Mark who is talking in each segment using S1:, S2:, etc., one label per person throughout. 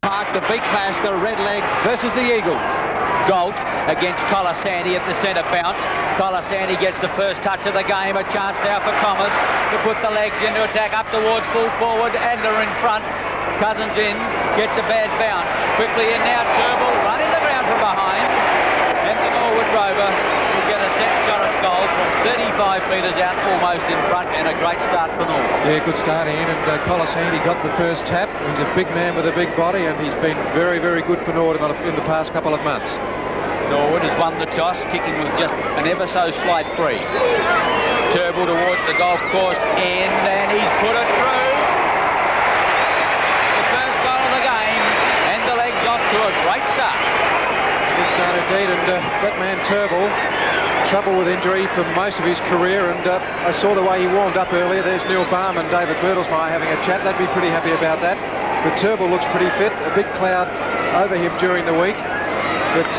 S1: Park, the big clash, the Redlegs versus the Eagles.
S2: Galt against Colasanti at the centre bounce. Colasanti gets the first touch of the game. A chance now for Thomas to put the legs into attack up towards full forward. Adler in front. Cousins in, gets a bad bounce. Quickly in now, Turnbull running the ground from behind. And the Norwood Rover will get a set shot at goal from 35 metres out, almost in front, and a great start for Norwood.
S3: Yeah, good start, Ian, and Colasanti got the first tap. He's a big man with a big body, and he's been very, very good for Norwood in the past couple of months.
S2: Norwood has won the toss, kicking with just an ever so slight breeze. Turnbull towards the golf course end, and he's put it through. The first goal of the game, and the legs off to a great start.
S3: Good start indeed, and that man Turnbull, trouble with injury for most of his career, and I saw the way he warmed up earlier. There's Neil Baum and David Bertelsmeyer having a chat. They'd be pretty happy about that. But Turnbull looks pretty fit. A big cloud over him during the week. But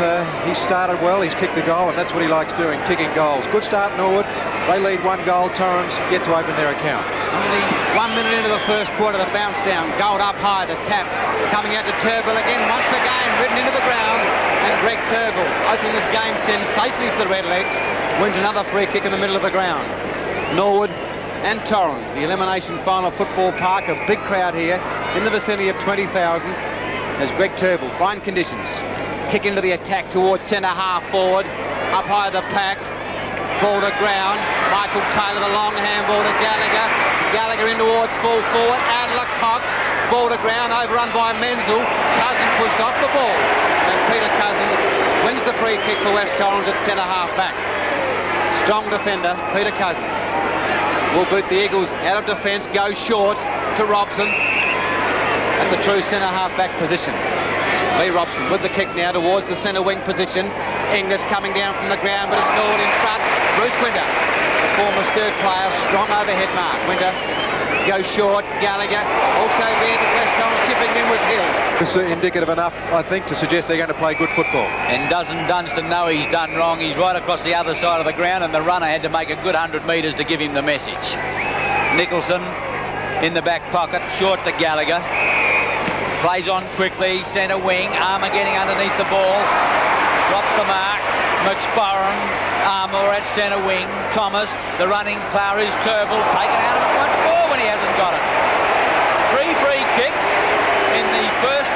S3: he started well, he's kicked the goal, and that's what he likes doing, kicking goals. Good start, Norwood. They lead 1 goal. Torrens yet to open their account.
S1: Only 1 minute into the first quarter, the bounce down. Gold up high, the tap. Coming out to Turnbull again, once again, ridden into the ground. And Greg Turnbull opened this game sensationally for the Redlegs. Wins another free kick in the middle of the ground. Norwood and Torrens, the Elimination Final Football Park. A big crowd here in the vicinity of 20,000. As Greg Turnbull, fine conditions. Kick into the attack towards centre half forward. Up high the pack. Ball to ground. Michael Taylor, the long handball to Gallagher. Gallagher in towards full forward. Adler Cox. Ball to ground, overrun by Menzel. Cousins pushed off the ball. And Peter Cousins wins the free kick for West Torrens at centre half back. Strong defender, Peter Cousins. Will boot the Eagles out of defence. Go short to Robson at the true centre half back position. Lee Robson with the kick now towards the centre wing position. Inglis coming down from the ground, but it's Norwood in front. Bruce Winter, the former Sturt player, strong overhead mark. Winter goes short. Gallagher also there, but West Torrens chipping in was Hill.
S3: This is indicative enough, I think, to suggest they're going to play good football.
S2: And doesn't Dunstan know he's done wrong? He's right across the other side of the ground, and the runner had to make a good 100 metres to give him the message. Nicholson in the back pocket, short to Gallagher. Plays on quickly, centre wing, Armour getting underneath the ball, drops the mark, McSparran, Armour at centre wing, Thomas, the running player is Turnbull, taken out of it once more when he hasn't got it. 3 free kicks in the first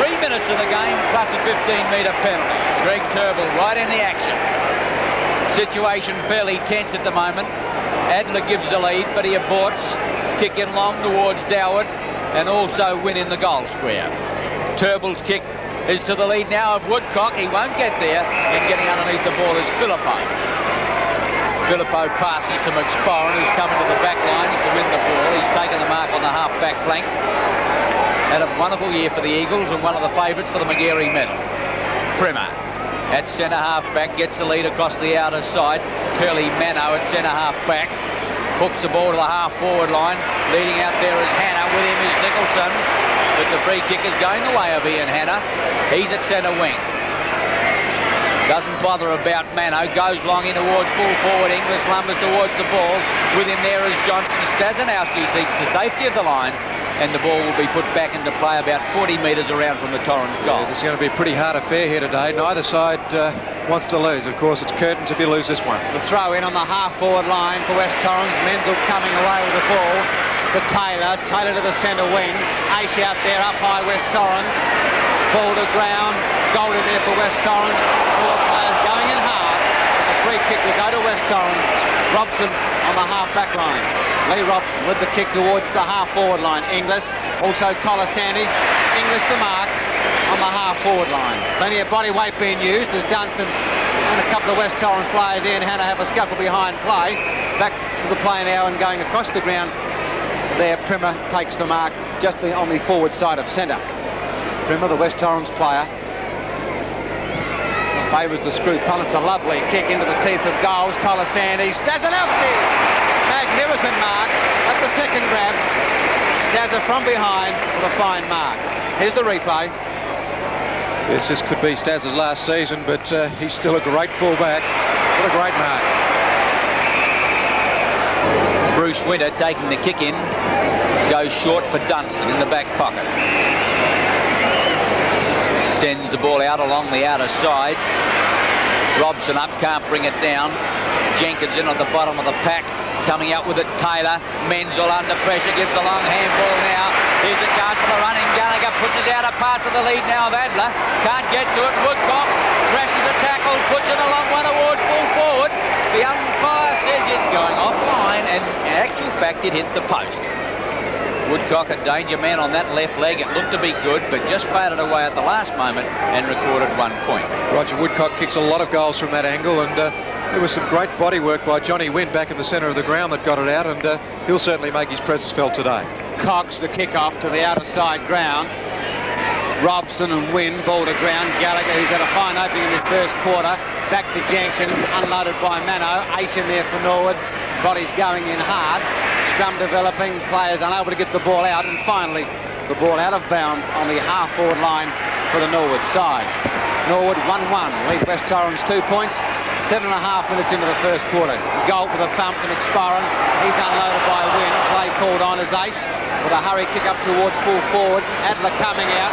S2: 3 minutes of the game, plus a 15-metre penalty. Greg Turnbull right in the action. Situation fairly tense at the moment. Adler gives the lead, but he aborts, kick in long towards Doward, and also win in the goal square. Turnbull's kick is to the lead now of Woodcock. He won't get there, and getting underneath the ball is Philippo. Philippo passes to McSparran, who's coming to the back lines to win the ball. He's taken the mark on the half-back flank. Had a wonderful year for the Eagles and one of the favourites for the Magarey medal. Primer at centre half-back gets the lead across the outer side. Curly Mano at centre half-back. Hooks the ball to the half-forward line. Leading out there is Hanna. With him is Nicholson. But the free kick is going the way of Ian Hanna. He's at centre wing. Doesn't bother about Mano. Goes long in towards full forward. Inglis lumbers towards the ball. With him there is Johnson. Stazanowski seeks the safety of the line. And the ball will be put back into play about 40 metres around from the Torrens goal.
S3: Yeah, this is going to be a pretty hard affair here today. Neither side wants to lose. Of course, it's curtains if you lose this one.
S1: The throw in on the half-forward line for West Torrens. Menzel coming away with the ball to Taylor. Taylor to the centre wing. Ace out there, up high West Torrens. Ball to ground. Goal in there for West Torrens. All the players going in hard. The free kick will go to West Torrens. Robson on the half-back line. Lee Robson with the kick towards the half-forward line. Inglis, also Colasanti. Inglis the mark on the half-forward line. Plenty of body weight being used as Dunstan and a couple of West Torrens players in Hanna have a scuffle behind play. Back to the play now and going across the ground there. Primer takes the mark just on the forward side of centre. Primer, the West Torrens player, favours the screw punt. It's a lovely kick into the teeth of goals. Colasanti, Stazanowski. Magnificent mark at the second grab. Stazza from behind with a fine mark. Here's the replay.
S3: Yes, this could be Stazza's last season, but he's still a great fullback. What a great mark.
S2: Bruce Winter taking the kick in. Goes short for Dunstan in the back pocket. Sends the ball out along the outer side. Robson up, can't bring it down. Jenkins in at the bottom of the pack. Coming out with it, Taylor. Menzel under pressure, gives the long handball now. Here's a chance for the running. Gallagher pushes out a pass to the lead now of Adler. Can't get to it. Woodcock crashes the tackle, puts it along one towards full forward. The umpire says it's going offline, and in actual fact, it hit the post. Woodcock, a danger man on that left leg. It looked to be good, but just faded away at the last moment and recorded 1 point.
S3: Roger Woodcock kicks a lot of goals from that angle, and there was some great body work by Johnny Wynn back in the centre of the ground that got it out, and he'll certainly make his presence felt today.
S1: Cox, the kick-off to the outer side ground. Robson and Wynn, ball to ground. Gallagher, who's had a fine opening in this first quarter. Back to Jenkins, unloaded by Mano. Ace in there for Norwood. Bodies going in hard. Scrum developing, players unable to get the ball out, and finally the ball out of bounds on the half-forward line for the Norwood side. Norwood 1-1, lead West Torrens 2 points, 7.5 minutes into the first quarter. Goal with a thump to McSparren. He's unloaded by Wynn. Play called on as Ace with a hurry kick up towards full forward. Adler coming out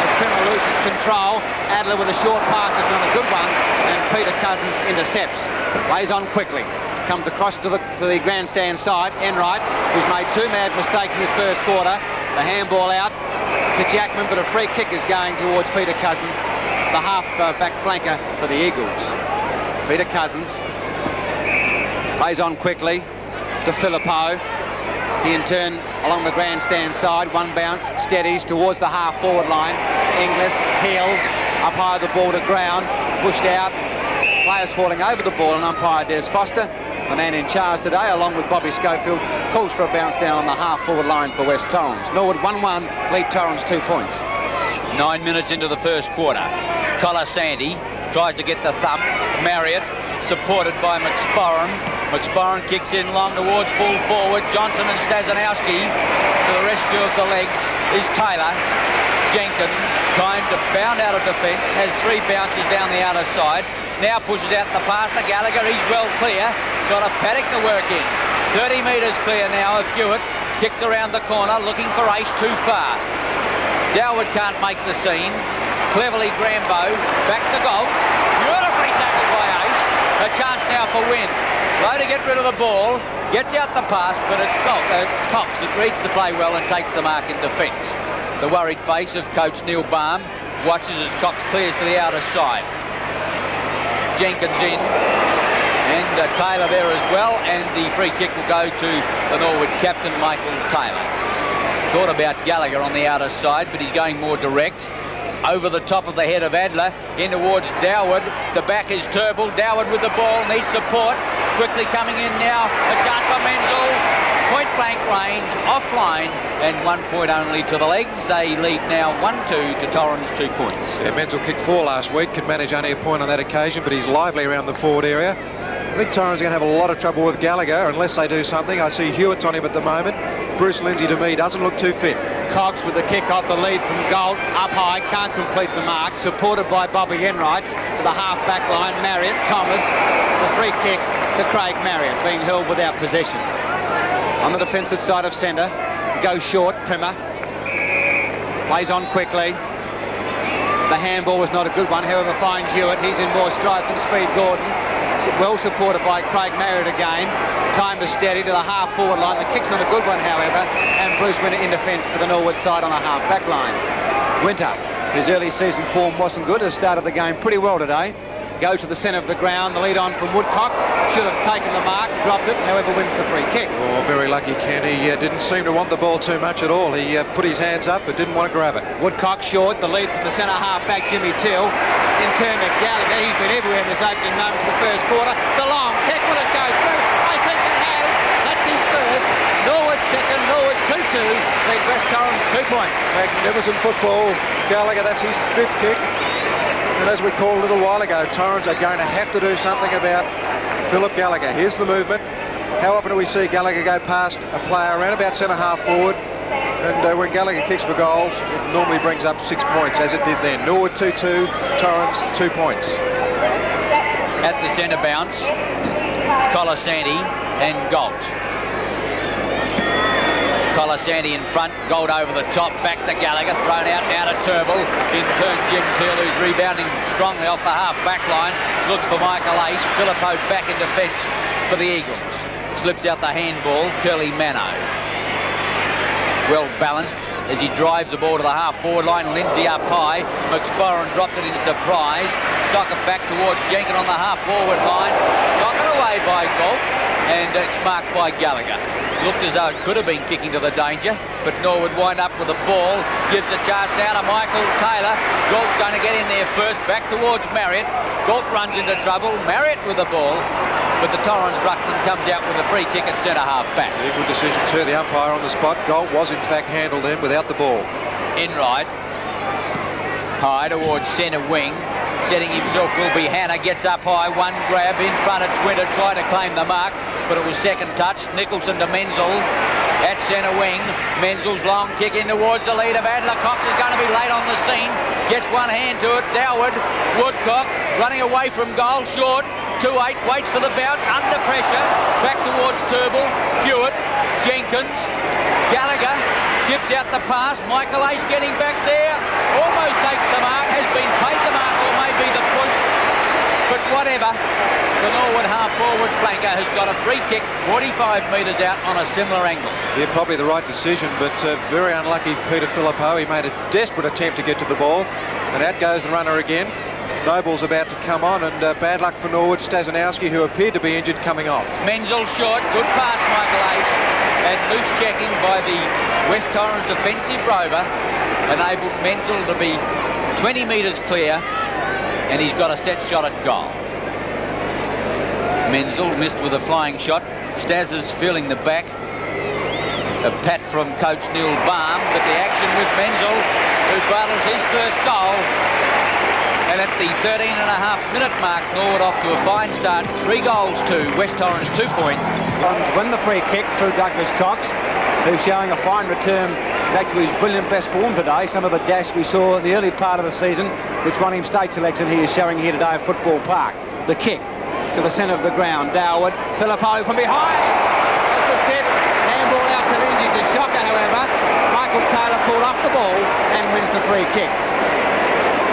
S1: as Primmer loses control. Adler with a short pass is not a good one, and Peter Cousins intercepts. Plays on quickly. Comes across to the grandstand side. Enright, who's made 2 mad mistakes in this first quarter. The handball out to Jackman, but a free kick is going towards Peter Cousins, the half-back flanker for the Eagles. Peter Cousins plays on quickly to Filippo. He in turn along the grandstand side, 1 bounce, steadies towards the half-forward line. Inglis, Teal, up high the ball to ground, pushed out. Players falling over the ball, and umpire Des Foster, the man in charge today, along with Bobby Schofield, calls for a bounce down on the half-forward line for West Torrens. Norwood 1-1, lead Torrens 2 points.
S2: 9 minutes into the first quarter. Colasanti tries to get the thump. Marriott, supported by McSparren. McSparren kicks in long towards full forward. Johnson and Stazanowski to the rescue of the legs is Taylor. Jenkins, time to bound out of defence, has 3 bounces down the outer side. Now pushes out the pass to Gallagher. He's well clear. Got a paddock to work in. 30 metres clear now of Hewitt. Kicks around the corner, looking for Ace too far. Doward can't make the scene. Cleverly Grambo, back to goal. Beautifully tackled by Ace. A chance now for Wynn. Slow to get rid of the ball. Gets out the pass, but it's Cox that reads the play well and takes the mark in defence. The worried face of coach Neil Baum watches as Cox clears to the outer side. Jenkins in, and Taylor there as well, and the free kick will go to the Norwood captain, Michael Taylor. Thought about Gallagher on the outer side, but he's going more direct. Over the top of the head of Adler, in towards Doward. The back is Turnbull. Doward with the ball, needs support. Quickly coming in now, a chance for Menzel. Point blank range, offline, and 1 point only to the legs. They lead now 1-2 to Torrens 2 points.
S3: Yeah, Menzel kicked 4 last week, could manage only a point on that occasion, but he's lively around the forward area. I think Torrens are going to have a lot of trouble with Gallagher unless they do something. I see Hewitt's on him at the moment. Bruce Lindsay, to me, doesn't look too fit.
S1: Cox with the kick off the lead from Gold, up high, can't complete the mark, supported by Bobby Enright to the half-back line. Marriott, Thomas, the free kick to Craig Marriott, being held without possession. On the defensive side of centre, goes short, Primmer. Plays on quickly. The handball was not a good one, however finds Hewitt. He's in more strife and speed, Gordon. Well supported by Craig Marriott again. Time to steady to the half-forward line. The kick's not a good one, however, and Bruce Winter in defence for the Norwood side on the half-back line. Winter, his early season form wasn't good, has started the game pretty well today. Goes to the centre of the ground, the lead on from Woodcock. Should have taken the mark, dropped it, however wins the free kick.
S3: Oh, very lucky, Ken. He didn't seem to want the ball too much at all. He put his hands up but didn't want to grab it.
S1: Woodcock short, the lead from the centre half-back, Jimmy Till. In turn to Gallagher. He's been everywhere in this opening moments of the first quarter. The long kick, will it go through? I think it has. That's his first. Norwood second, Norwood 2-2. Lead West Torrens 2 points.
S3: Magnificent football. Gallagher, that's his 5th kick. And as we called a little while ago, Torrens are going to have to do something about Philip Gallagher. Here's the movement. How often do we see Gallagher go past a player around about centre half forward? And when Gallagher kicks for goals, it normally brings up 6 points, as it did then. Norwood 2-2, Torrens 2 points.
S2: At the centre bounce, Colasanti and Galt. Colasanti in front, Gold over the top, back to Gallagher, thrown out now to Turnbull. In turn, Jim Teal, who's rebounding strongly off the half-back line, looks for Michael Ace. Filippo back in defence for the Eagles. Slips out the handball, Curly Mano. Well balanced as he drives the ball to the half-forward line. Lindsay up high. McSporran dropped it in surprise. Sock it back towards Jenkins on the half-forward line. Sock it away by Galt, and it's marked by Gallagher. Looked as though it could have been kicking to the danger, but Norwood wind up with the ball. Gives the chance now to Michael Taylor. Galt's going to get in there first, back towards Marriott. Galt runs into trouble. Marriott with the ball, but the Torrens ruckman comes out with a free kick at centre-half back.
S3: Yeah, good decision too. The umpire on the spot. Galt was in fact handled then without the ball.
S2: Enright. High towards centre wing. Setting himself will be Hannah. Gets up high. One grab in front of Twinter. Tried to claim the mark, but it was second touch. Nicholson to Menzel at centre wing. Menzel's long kick in towards the lead of Adler. Cox is going to be late on the scene. Gets one hand to it. Doward. Woodcock running away from goal. Short. 2-8. Waits for the bounce. Under pressure. Back towards Turnbull. Hewitt. Jenkins. Gallagher. Chips out the pass. Michael Ace getting back there. Almost takes the mark. Has been paid the mark, or maybe the push. But whatever. The Norwood half-forward flanker has got a free kick 45 metres out on a similar angle.
S3: Yeah, probably the right decision, but very unlucky Peter Filippo. He made a desperate attempt to get to the ball, and out goes the runner again. Noble's about to come on, and bad luck for Norwood. Stasinowski, who appeared to be injured, coming off.
S2: Menzel short. Good pass, Michael Ace. And loose checking by the West Torrens defensive rover enabled Menzel to be 20 metres clear, and he's got a set shot at goal. Menzel missed with a flying shot. Stas is feeling the back. A pat from coach Neil Baum, but the action with Menzel, who battles his first goal. And at the 13.5-minute mark, Norwood off to a fine start. 3 goals to West Torrens, 2 points.
S1: Win the free kick through Douglas Cox, who's showing a fine return back to his brilliant best form today. Some of the dash we saw in the early part of the season, which won him state selection, he is showing here today at Football Park. The kick to the centre of the ground. Doward, Filippo from behind. That's the set. Handball out to Lindsay's a shocker, however. Michael Taylor pulled off the ball and wins the free kick.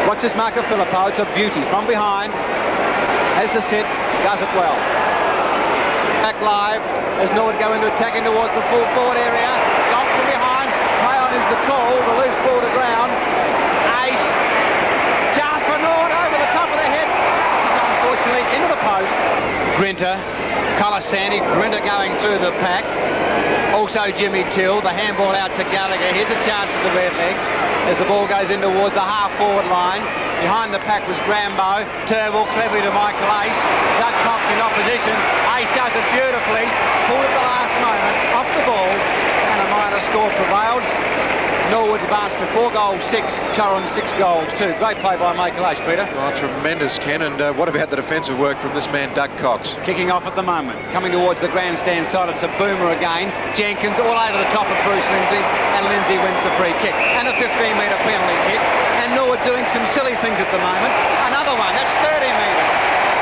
S1: Watch this mark of Filippo. It's a beauty. From behind. Has the set. Does it well. Back live as Norwood go into attacking towards the full forward area. Galt from behind. Play on is the call. The loose ball to ground. Ace. Chance for Norwood over the top of the head. This is unfortunately into the post. Grinter. Colasanti. Grinter going through the pack. Also Jimmy Till. The handball out to Gallagher. Here's a chance for the Redlegs as the ball goes in towards the half-forward line. Behind the pack was Grambo. Turnbull cleverly to Michael Ace. Doug Cox in opposition. Ace does it beautifully. Pulled at the last moment. Off the ball. And a minor score prevailed. Norwood advanced to 4 goals, 6. Torrens 6 goals, 2. Great play by Michael Ace, Peter.
S3: Oh, tremendous, Ken. And what about the defensive work from this man, Doug Cox?
S1: Kicking off at the moment. Coming towards the grandstand side. It's a boomer again. Jenkins all over the top of Bruce Lindsay. And Lindsay wins the free kick. And a 15-metre penalty kick. And Norwood doing some silly things at the moment. Another one. That's 30 metres.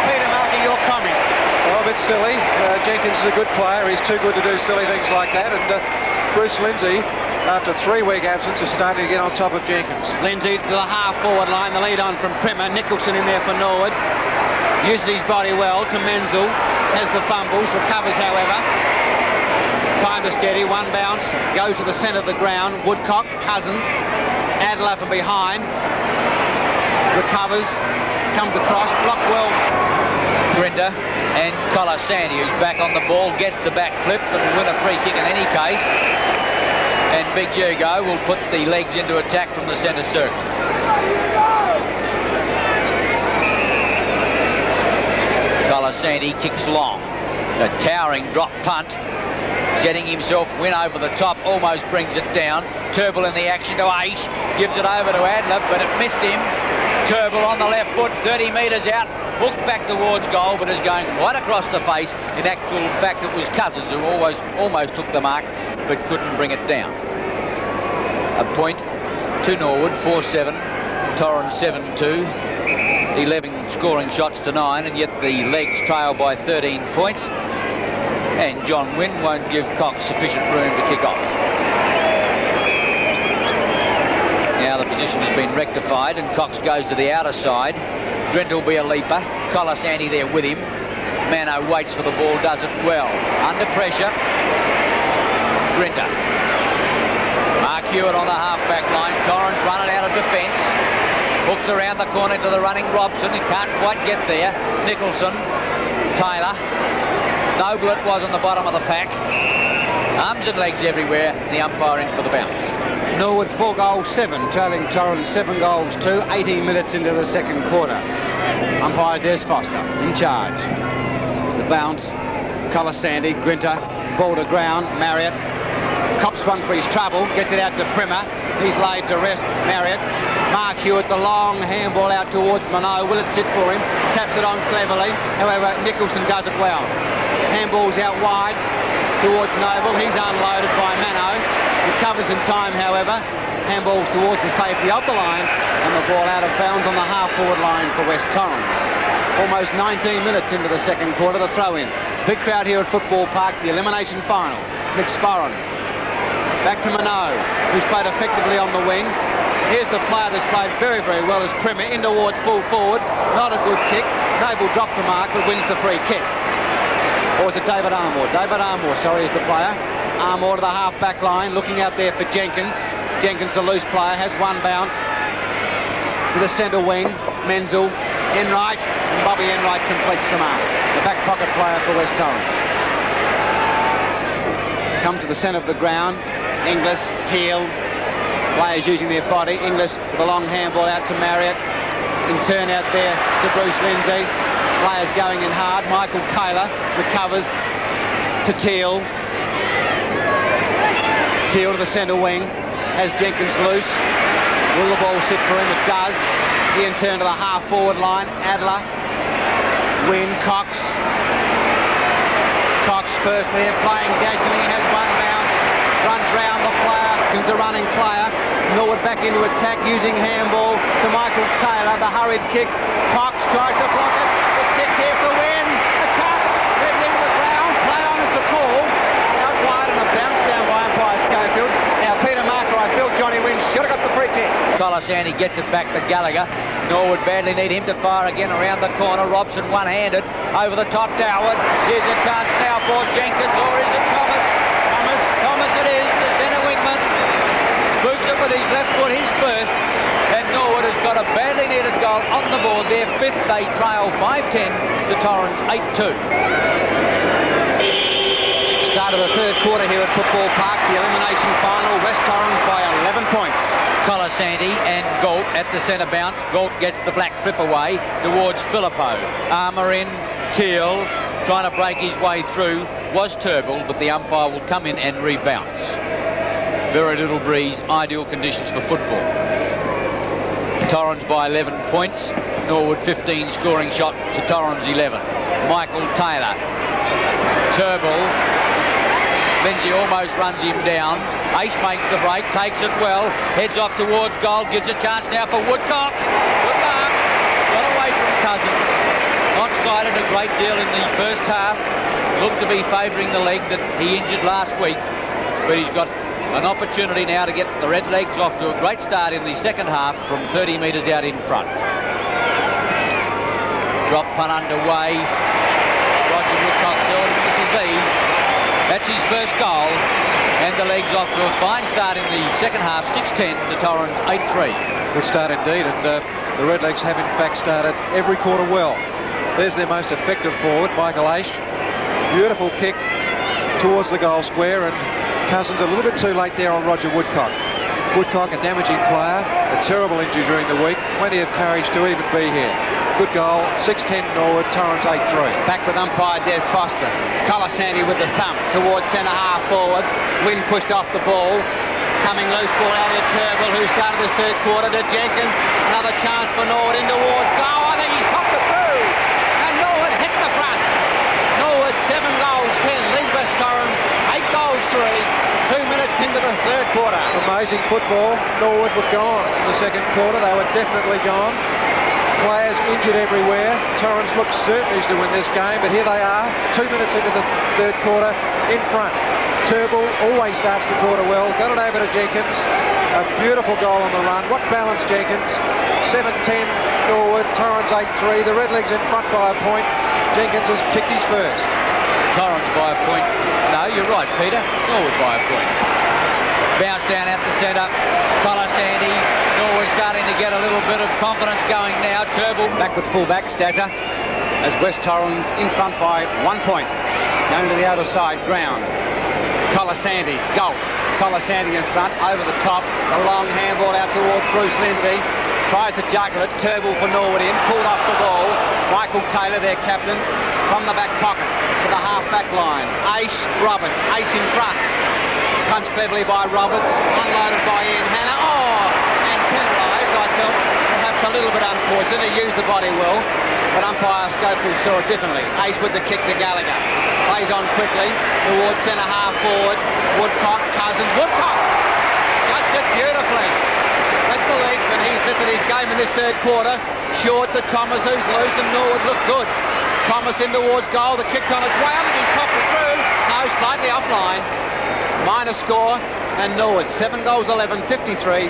S1: Peter, marking your comments.
S3: Oh, a bit silly. Jenkins is a good player. He's too good to do silly things like that. And Bruce Lindsay, after 3-week absence, is starting to get on top of Jenkins.
S1: Lindsay to the half-forward line. The lead on from Primer. Nicholson in there for Norwood. Uses his body well to Menzel. Has the fumbles. Recovers, however. Time to steady. One bounce. Goes to the centre of the ground. Woodcock. Cousins. Adler from behind. Recovers. Comes across. Blocked well.
S2: Grinter and Colasanti, who's back on the ball, gets the back flip, but will win a free kick in any case. And Big Hugo will put the legs into attack from the centre circle. Colasanti kicks long. A towering drop punt. Setting himself, win over the top, almost brings it down. Turnbull in the action to Ace. Gives it over to Adler, but it missed him. Turnbull on the left foot, 30 metres out. Hooked back towards goal, but is going right across the face. In actual fact, it was Cousins who almost took the mark, but couldn't bring it down. A point to Norwood, 4-7. Torrens 7-2. 11 scoring shots to 9, and yet the Legs trail by 13 points. And John Wynn won't give Cox sufficient room to kick off. Now the position has been rectified and Cox goes to the outer side. Drent will be a leaper. Colassanti there with him. Mano waits for the ball, does it well. Under pressure. Grinter. Mark Hewitt on the half-back line. Torrens running out of defence. Hooks around the corner to the running Robson. He can't quite get there. Nicholson. Taylor. Noble it was on the bottom of the pack. Arms and legs everywhere. The umpire in for the bounce.
S1: Norwood 4 goals 7, trailing Torrens 7 goals 2, 18 minutes into the second quarter. Umpire Des Foster in charge. The bounce, Colassanti, Grinter, ball to ground, Marriott. Cops one for his trouble, gets it out to Primer. He's laid to rest, Marriott. Mark Hewitt, the long handball out towards Minot. Will it sit for him? Taps it on cleverly. However, Nicholson does it well. Handball's out wide towards Noble. He's unloaded by Mano. Recovers in time, however. Handballs towards the safety of the line, and the ball out of bounds on the half-forward line for West Torrens. Almost 19 minutes into the second quarter, the throw-in. Big crowd here at Football Park, the elimination final. Nick Sporran. Back to Minot, who's played effectively on the wing. Here's the player that's played very, very well as Primer, in towards full forward. Not a good kick. Noble dropped the mark, but wins the free kick. Or was it David Armour? David Armour, sorry, is the player. Armour to the half-back line, looking out there for Jenkins. Jenkins, the loose player, has one bounce. To the centre wing, Menzel, Enright, and Bobby Enright completes the mark. The back pocket player for West Torrens. Come to the centre of the ground, Inglis, Teal, players using their body. Inglis with a long handball out to Marriott. In turn out there to Bruce Lindsay. Players going in hard. Michael Taylor recovers to Teal. Teal to the centre wing, has Jenkins loose. Will the ball sit for him? It does. He in turn to the half-forward line. Adler, Wynn, Cox. Cox first there, playing dashingly, has one bounce. Runs round the player, into running player. Norwood back into attack using handball to Michael Taylor. The hurried kick. Cox tries to block it. It sits here for Wynn. Attack, ridden into the ground. Play on is the call. Out wide and a bounce down by umpire Schofield. Now Peter Marker, I feel Johnny Wynn should have got the free kick.
S2: Colassanti gets it back to Gallagher. Norwood badly need him to fire again around the corner. Robson one-handed over the top to Howard. Here's a chance now for Jenkins, or is it Thomas? Thomas it is, the centre wingman. Boots it with his left foot, his first. And Norwood has got a badly needed goal on the board. Their fifth, they trail 5-10 to Torrens 8-2.
S1: Start of the third quarter here at Football Park, the elimination final, West Torrens by 11 points.
S2: Colassanti and Galt at the centre bounce. Galt gets the black flip away towards Filippo. Armour in, Teal trying to break his way through. Was Turnbull, but the umpire will come in and rebounce. Very little breeze, ideal conditions for football. Torrens by 11 points. Norwood 15 scoring shot to Torrens 11. Michael Taylor. Turnbull. Lindsay almost runs him down. Ace makes the break, takes it well, heads off towards goal, gives a chance now for Woodcock. Good mark. Got away from Cousins. Not cited a great deal in the first half. Looked to be favouring the leg that he injured last week. But he's got an opportunity now to get the Red Legs off to a great start in the second half from 30 metres out in front. Drop punt underway. Roger Woodcock misses these. That's his first goal, and the Legs off to a fine start in the second half, 6-10 to Torrens 8-3.
S3: Good start indeed, and the Redlegs have in fact started every quarter well. There's their most effective forward, Michael Aish. Beautiful kick towards the goal square, and Cousins a little bit too late there on Roger Woodcock. Woodcock, a damaging player, a terrible injury during the week, plenty of courage to even be here. Good goal, 6-10 Norwood, Torrens 8-3.
S1: Back with umpire Des Foster. Colassanti with the thump towards centre half forward. Wynn pushed off the ball. Coming loose ball out to Turnbull, who started this third quarter, to Jenkins. Another chance for Norwood in towards goal. I think he's popped it through. And Norwood hit the front. Norwood 7 goals 10. Lead West Torrens 8 goals 3. 2 minutes into the third quarter.
S3: Amazing football. Norwood were gone in the second quarter. They were definitely gone. Players injured everywhere. Torrens looked certain to win this game, but here they are, 2 minutes into the third quarter, in front. Turnbull always starts the quarter well. Got it over to Jenkins. A beautiful goal on the run. What balance, Jenkins? 7-10 Norwood. Torrens 8-3. The Redlegs in front by a point. Jenkins has kicked his first.
S2: Torrens by a point. No, you're right, Peter. Norwood by a point. Bounce down at the centre. Colasanti. Norwood starting to get a little bit of confidence going now. Turnbull
S1: Back with full-back, Stazza, as West Torrens in front by 1 point. Going to the outer side, ground. Colasanti, Galt. Colasanti in front, over the top. A long handball out towards Bruce Lindsay. Tries to juggle it. Turnbull for Norwood in. Pulled off the ball. Michael Taylor, their captain, from the back pocket to the half-back line. Ace Roberts. Ace in front. Punched cleverly by Roberts. Unloaded by Ian Hanna. Oh! And penalised, I felt. Perhaps a little bit unfortunate. He used the body well. But umpire Schofield saw it differently. Ace with the kick to Gallagher. Plays on quickly towards centre half forward. Woodcock, Cousins, Woodcock! Judged it beautifully. Let the leap, and he's lifted his game in this third quarter. Short to Thomas, who's loose, and Norwood looked good. Thomas in towards goal. The kick's on its way. I think he's popped it through. No, slightly offline. Minor score, and Norwood 7 goals 11, 53.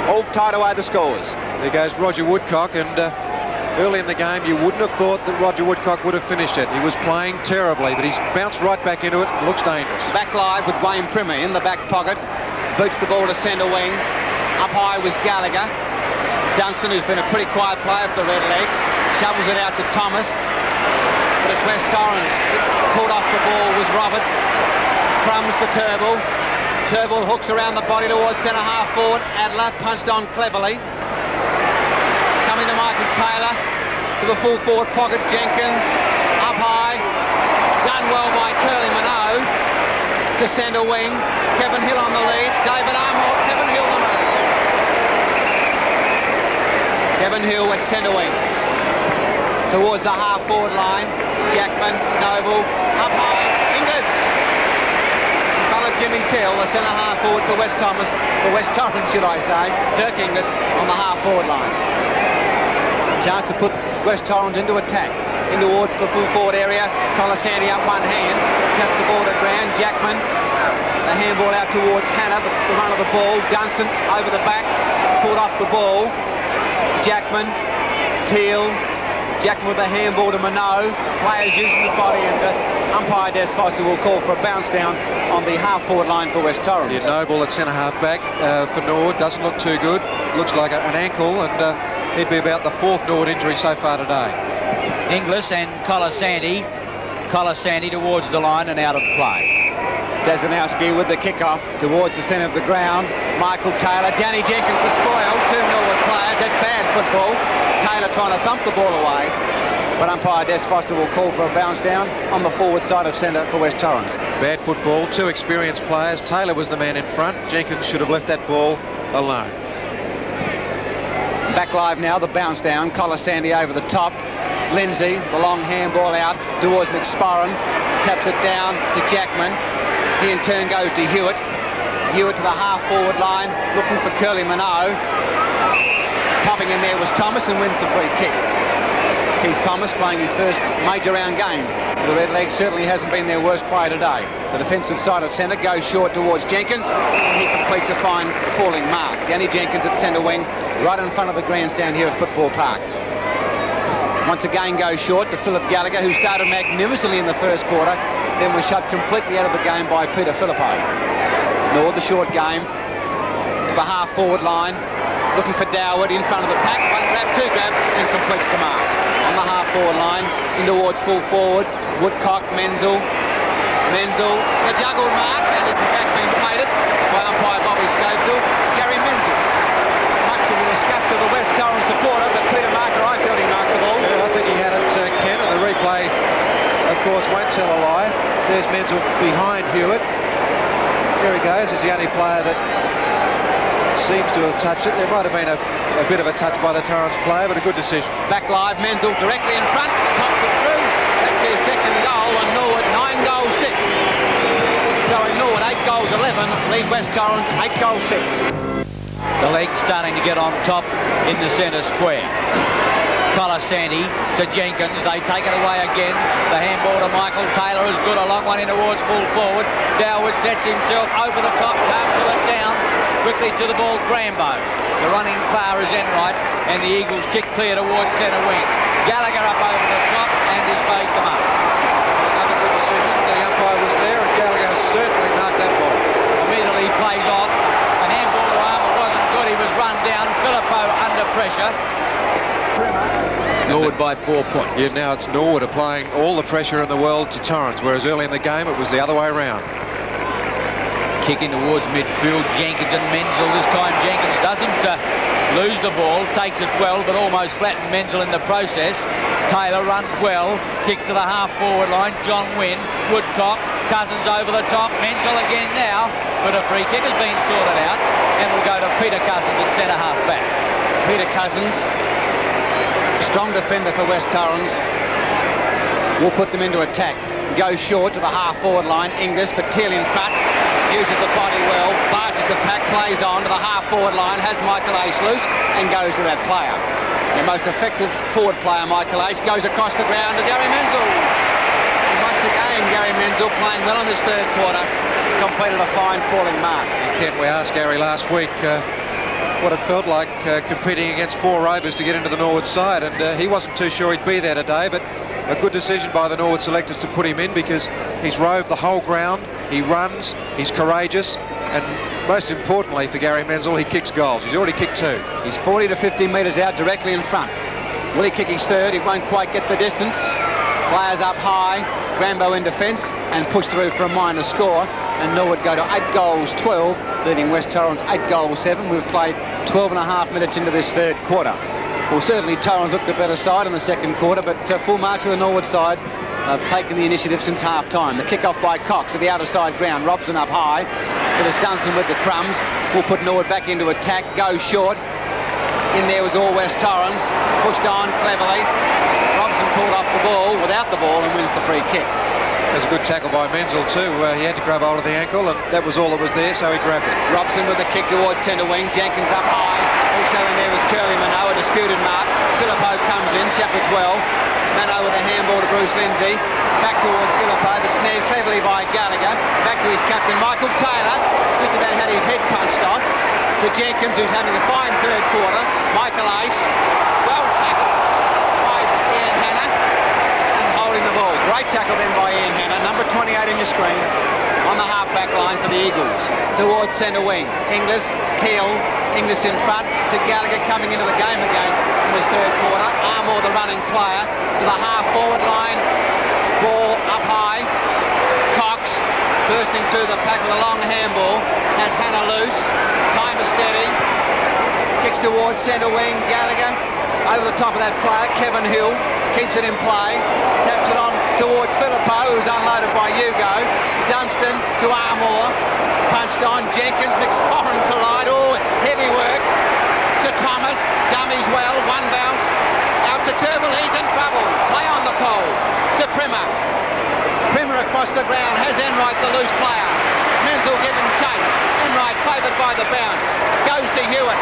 S1: All tied away the scores.
S3: There goes Roger Woodcock, and early in the game you wouldn't have thought that Roger Woodcock would have finished it. He was playing terribly, but he's bounced right back into it. Looks dangerous.
S1: Back live with Wayne Primer in the back pocket. Boots the ball to centre wing. Up high was Gallagher. Dunstan, who's been a pretty quiet player for the Redlegs, shovels it out to Thomas. But it's West Torrens. Pulled off the ball was Roberts. Crumbs to Turnbull. Turnbull hooks around the body towards centre half forward. Adler punched on cleverly. Coming to Michael Taylor to the full forward pocket. Jenkins up high. Done well by Curly Minogue to centre wing. Kevin Hill on the lead. David Armour. Kevin Hill the man. Kevin Hill at centre wing. Towards the half forward line. Jackman, Noble, up high. Inglis. Jimmy Till, the centre half forward for West Torrens, should I say. Dirk Inglis on the half forward line. Chance to put West Torrens into attack. In towards the full forward area. Colasanti up one hand. Taps the ball to ground. Jackman. The handball out towards Hanna. The run of the ball. Dunstan over the back. Pulled off the ball. Jackman. Teal. Jackman with the handball to Minogue. Players using the body, and umpire Des Foster will call for a bounce down on the half-forward line for West Torrens.
S3: Yeah, Noble at centre half-back for Norwood. Doesn't look too good. Looks like an ankle, and he'd be about the 4th Norwood injury so far today.
S2: Inglis and Colasanti. Colasanti towards the line and out of play.
S1: Dasanowski with the kick-off towards the centre of the ground. Michael Taylor. Danny Jenkins the spoil. 2 Norwood players. That's bad football. Taylor trying to thump the ball away. But umpire Des Foster will call for a bounce down on the forward side of centre for West Torrens.
S3: Bad football. 2 experienced players. Taylor was the man in front. Jenkins should have left that ball alone.
S1: Back live now, the bounce down. Colasanti over the top. Lindsay, the long handball out towards McSporran. Taps it down to Jackman. He in turn goes to Hewitt. Hewitt to the half-forward line, looking for Curly Minogue. Popping in there was Thomas and wins the free kick. Keith Thomas playing his first major round game for the Redlegs. Certainly hasn't been their worst player today. The defensive side of centre goes short towards Jenkins, and he completes a fine falling mark. Danny Jenkins at centre wing, right in front of the grandstand here at Football Park. Once again goes short to Philip Gallagher, who started magnificently in the first quarter, then was shut completely out of the game by Peter Philippo. Nor the short game to the half-forward line, looking for Doward in front of the pack. 1 grab, 2 grab, and completes the mark. On the half-forward line, in towards full forward. Woodcock, Menzel, the juggled mark, and it's in fact been plated by umpire Bobby Schofield. Gary Menzel, much to the disgust of the West Torrens supporter, but Peter Marker, I felt he marked the ball.
S3: Yeah, I think he had it, Ken, and the replay, of course, won't tell a lie. There's Menzel behind Hewitt. Here he goes. He's the only player that seems to have touched it. There might have been a bit of a touch by the Torrens player, but a good decision.
S1: Back live, Menzel directly in front, pops it through. That's his second goal, and Norwood 9 goals 6. So in Norwood 8 goals 11, lead West Torrens 8 goals 6.
S2: The legs starting to get on top in the centre square. Colasanti to Jenkins. They take it away again. The handball to Michael Taylor is good. A long one in towards full forward. Dowwood sets himself over the top. Can't pull it down. Quickly to the ball, Grambo. The running player is Enright, and the Eagles kick clear towards centre wing. Gallagher up over the top and is bait them up.
S3: Another good decision. The umpire was there, and Gallagher certainly marked that ball.
S2: Immediately plays off. The handball to Armour wasn't good. He was run down. Filippo under pressure. Norwood by 4 points.
S3: Yeah, now it's Norwood applying all the pressure in the world to Torrens, whereas early in the game it was the other way around.
S2: Kicking towards midfield, Jenkins and Menzel. This time Jenkins doesn't lose the ball, takes it well, but almost flattened Menzel in the process. Taylor runs well, kicks to the half-forward line. John Wynn, Woodcock, Cousins over the top. Menzel again now, but a free kick has been sorted out, and will go to Peter Cousins at centre-half back.
S1: Peter Cousins, strong defender for West Torrens, will put them into attack. Goes short to the half-forward line. Inglis, but Teal in front. Uses the body well, barges the pack, plays on to the half-forward line, has Michael Ace loose and goes to that player. The most effective forward player, Michael Ace, goes across the ground to Gary Menzel. And once again, Gary Menzel playing well in this third quarter, completed a fine falling mark.
S3: And Kent, we asked Gary last week what it felt like competing against 4 rovers to get into the Norwood side, and he wasn't too sure he'd be there today, but a good decision by the Norwood selectors to put him in, because he's roved the whole ground. He runs, he's courageous, and most importantly for Gary Menzel, he kicks goals. He's already kicked 2.
S1: He's 40 to 50 metres out directly in front. Will he kick his third? He won't quite get the distance. Players up high, Grambo in defence, and push through for a minor score. And Norwood go to 8 goals 12, leading West Torrens 8 goals 7. We've played 12 and a half minutes into this third quarter. Well, certainly Torrens looked the better side in the second quarter, but full marks to the Norwood side. Have taken the initiative since half-time. The kick-off by Cox to the outer side ground. Robson up high. It is Dunstan with the crumbs. Will put Norwood back into attack. Goes short. In there was all West Torrens. Pushed on cleverly. Robson pulled off the ball without the ball and wins the free kick.
S3: There's a good tackle by Menzel too. He had to grab hold of the ankle, and that was all that was there, so he grabbed it.
S1: Robson with the kick towards centre wing. Jenkins up high. Also in there was Curly Minow, a disputed mark. Filippo comes in, Shepherd's well. Mano with a handball to Bruce Lindsay. Back towards Filippo, but snared cleverly by Gallagher. Back to his captain, Michael Taylor. Just about had his head punched off. To Jenkins, who's having a fine third quarter. Michael Ace. Well tackled by Ian Hanna. And holding the ball. Great tackle then by Ian Hanna. Number 28 in your screen. On the half-back line for the Eagles. Towards centre wing. Inglis, Teal. Inglis in front to Gallagher coming into the game again in this third quarter. Armour, the running player, to the half-forward line. Ball up high. Cox bursting through the pack with a long handball. Has Hanna loose. Time is steady. Kicks towards centre wing. Gallagher over the top of that player. Kevin Hill keeps it in play. Taps it on towards Filippo, who's unloaded by Hugo. Dunstan to Armour. Punched on. Jenkins, McSporran collide. Oh, heavy work. To Thomas. Dummies well. One bounce. Out to Turnbull. He's in trouble. Play on the pole. To Primer. Primer across the ground. Has Enright, the loose player. Menzel giving chase. Enright favoured by the bounce. Goes to Hewitt.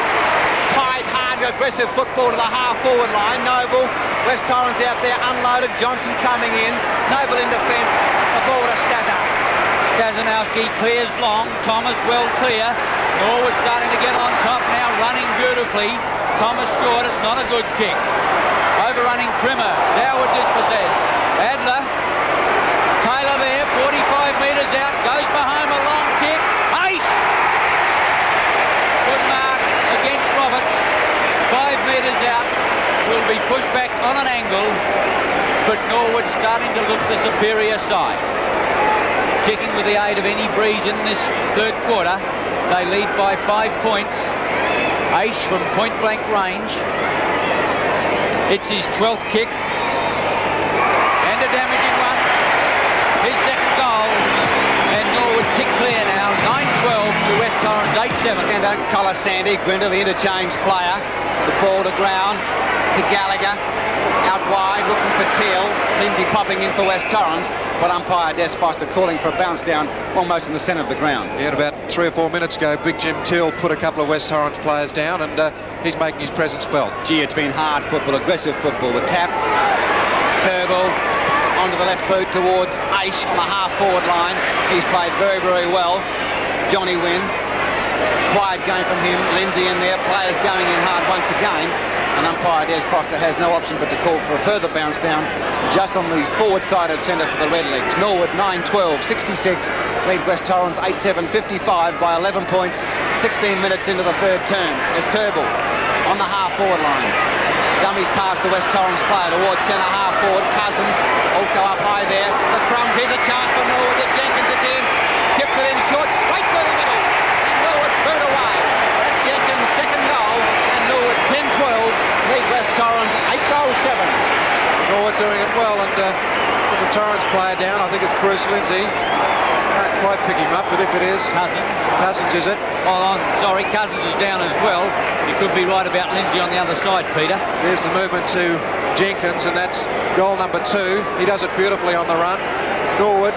S1: Tied hard, aggressive football to the half-forward line. Noble. West Torrens out there unloaded. Johnson coming in. Noble in defence. The ball to Stazza.
S2: Stazanowski clears long. Thomas well clear. Norwood starting to get on top now, running beautifully. Thomas short. It's not a good kick. Overrunning Primer. Dowwood dispossessed. Adler. Taylor there. 45 metres out. Goes for home. A long kick. Ace! Good mark against Roberts. 5 metres out. Will be pushed back on an angle. But Norwood starting to look the superior side. Kicking with the aid of any breeze in this third quarter. They lead by 5 points. Ace from point-blank range. It's his 12th kick. And a damaging one. His second goal. And Norwood kick clear now. 9-12 to West Torrens, 8-7.
S1: Centre, Colasanti, Grinder, the interchange player. The ball to ground to Gallagher. Out wide, looking for Teal. Lindsay popping in for West Torrens, but umpire Des Foster calling for a bounce down almost in the centre of the ground.
S3: Yeah, about 3 or 4 minutes ago, Big Jim Teal put a couple of West Torrens players down, and he's making his presence felt.
S1: Gee, it's been hard football, aggressive football. The tap, Turnbull onto the left boot towards Aish on the half-forward line. He's played very, very well. Johnny Wynn, quiet game from him. Lindsay in there, players going in hard once again. And umpire Des Foster has no option but to call for a further bounce down just on the forward side of centre for the Redlegs. Norwood 9-12, 66. Lead West Torrens 8-7, 55 by 11 points, 16 minutes into the third term. There's Turnbull on the half-forward line. Dummies past the West Torrens player towards centre half-forward. Cousins also up high there. The crumbs, here's a chance for Norwood. To Jenkins again. Tipped it in short, straight through the middle. And Norwood threw it away. That's Jenkins' second goal. And Norwood 10-12. Lead West Torrens 8-7.
S3: Norwood doing it well, and there's a Torrens player down. I think it's Bruce Lindsay. Can't quite pick him up, but if it is... Cousins, is it?
S2: Oh, I'm sorry, Cousins is down as well. You could be right about Lindsay on the other side, Peter.
S3: There's the movement to Jenkins, and that's goal number 2. He does it beautifully on the run. Norwood,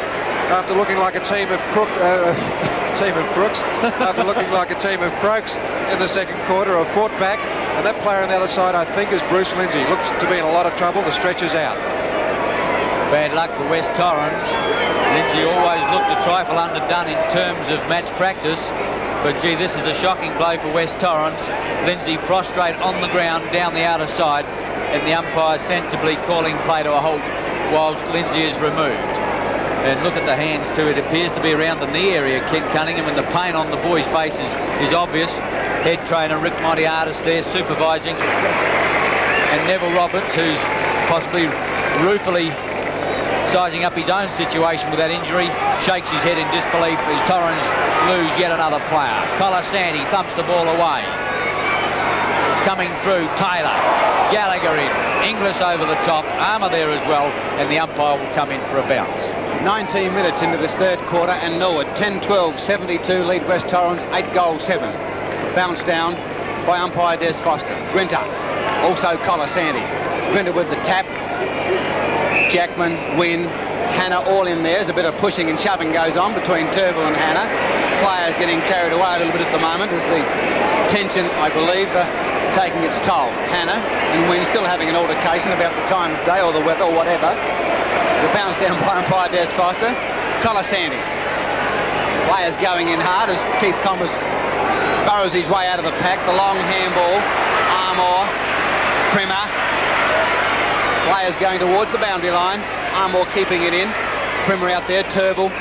S3: after looking like a team of crooks, after looking like a team of crooks in the second quarter, have fought back. And that player on the other side, I think, is Bruce Lindsay. Looks to be in a lot of trouble. The stretch is out.
S2: Bad luck for West Torrens. Lindsay always looked a trifle underdone in terms of match practice. But, gee, this is a shocking blow for West Torrens. Lindsay prostrate on the ground down the outer side, and the umpire sensibly calling play to a halt whilst Lindsay is removed. And look at the hands too. It appears to be around the knee area, Ken Cunningham, and the pain on the boy's face is obvious. Head trainer Rick Montiartis there supervising. And Neville Roberts, who's possibly ruefully sizing up his own situation with that injury, shakes his head in disbelief as Torrens lose yet another player. Colasanti thumps the ball away. Coming through, Taylor. Gallagher in. Inglis over the top. Armour there as well. And the umpire will come in for a bounce.
S1: 19 minutes into this third quarter, and Norwood 10-12, 72, lead West Torrens 8-7. Bounce down by umpire Des Foster. Grinter, also Colasanti. Grinter with the tap. Jackman, Wynn, Hannah all in there. There's a bit of pushing and shoving goes on between Turnbull and Hannah. Players getting carried away a little bit at the moment as the tension, I believe, taking its toll. Hannah and Wynn still having an altercation about the time of day or the weather or whatever. The bounce down by umpire Des Foster. Colasanti. Players going in hard as Keith Thomas burrows his way out of the pack. The long handball. Armour. Primer. Players going towards the boundary line. Armour keeping it in. Primer out there. Turnbull.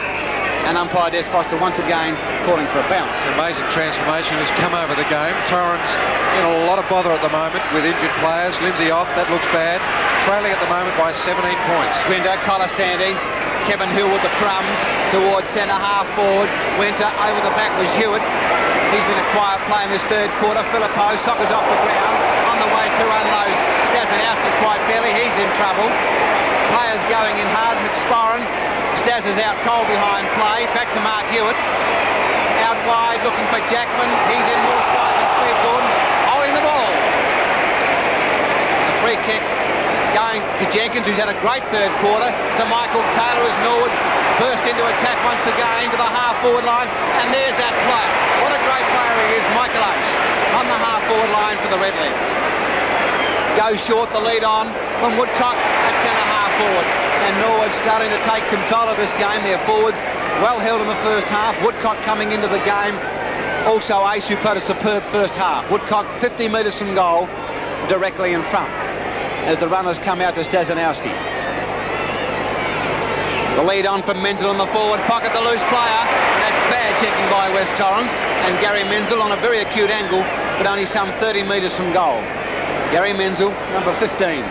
S1: And umpire Des Foster once again calling for a bounce.
S3: Amazing transformation has come over the game. Torrens in a lot of bother at the moment with injured players. Lindsay off, that looks bad. Trailing at the moment by 17 points.
S1: Grinder, Colasanti, Kevin Hill with the crumbs towards centre half forward. Winter over the back was Hewitt. He's been a quiet play in this third quarter. Philippo, Soccer's off the ground. On the way through unloads Stazanowski quite fairly. He's in trouble. Players going in hard. McSporran. Staz is out cold behind play. Back to Mark Hewitt. Out wide looking for Jackman. He's in more stride than speed. Gordon holding the ball. The free kick going to Jenkins, who's had a great third quarter. To Michael Taylor as Norwood burst into attack once again to the half-forward line. And there's that player. What a great player he is, Michael Ace, on the half-forward line for the Redlegs. Goes short, the lead on from Woodcock at centre half-forward. And Norwood starting to take control of this game. Their forwards well held in the first half. Woodcock coming into the game. Also Ace, who played a superb first half. Woodcock 50 metres from goal, directly in front as the runners come out to Stazanowski. The lead on from Menzel in the forward pocket, the loose player. That's bad checking by West Torrens. And Gary Menzel on a very acute angle, but only some 30 metres from goal. Gary Menzel, number 15.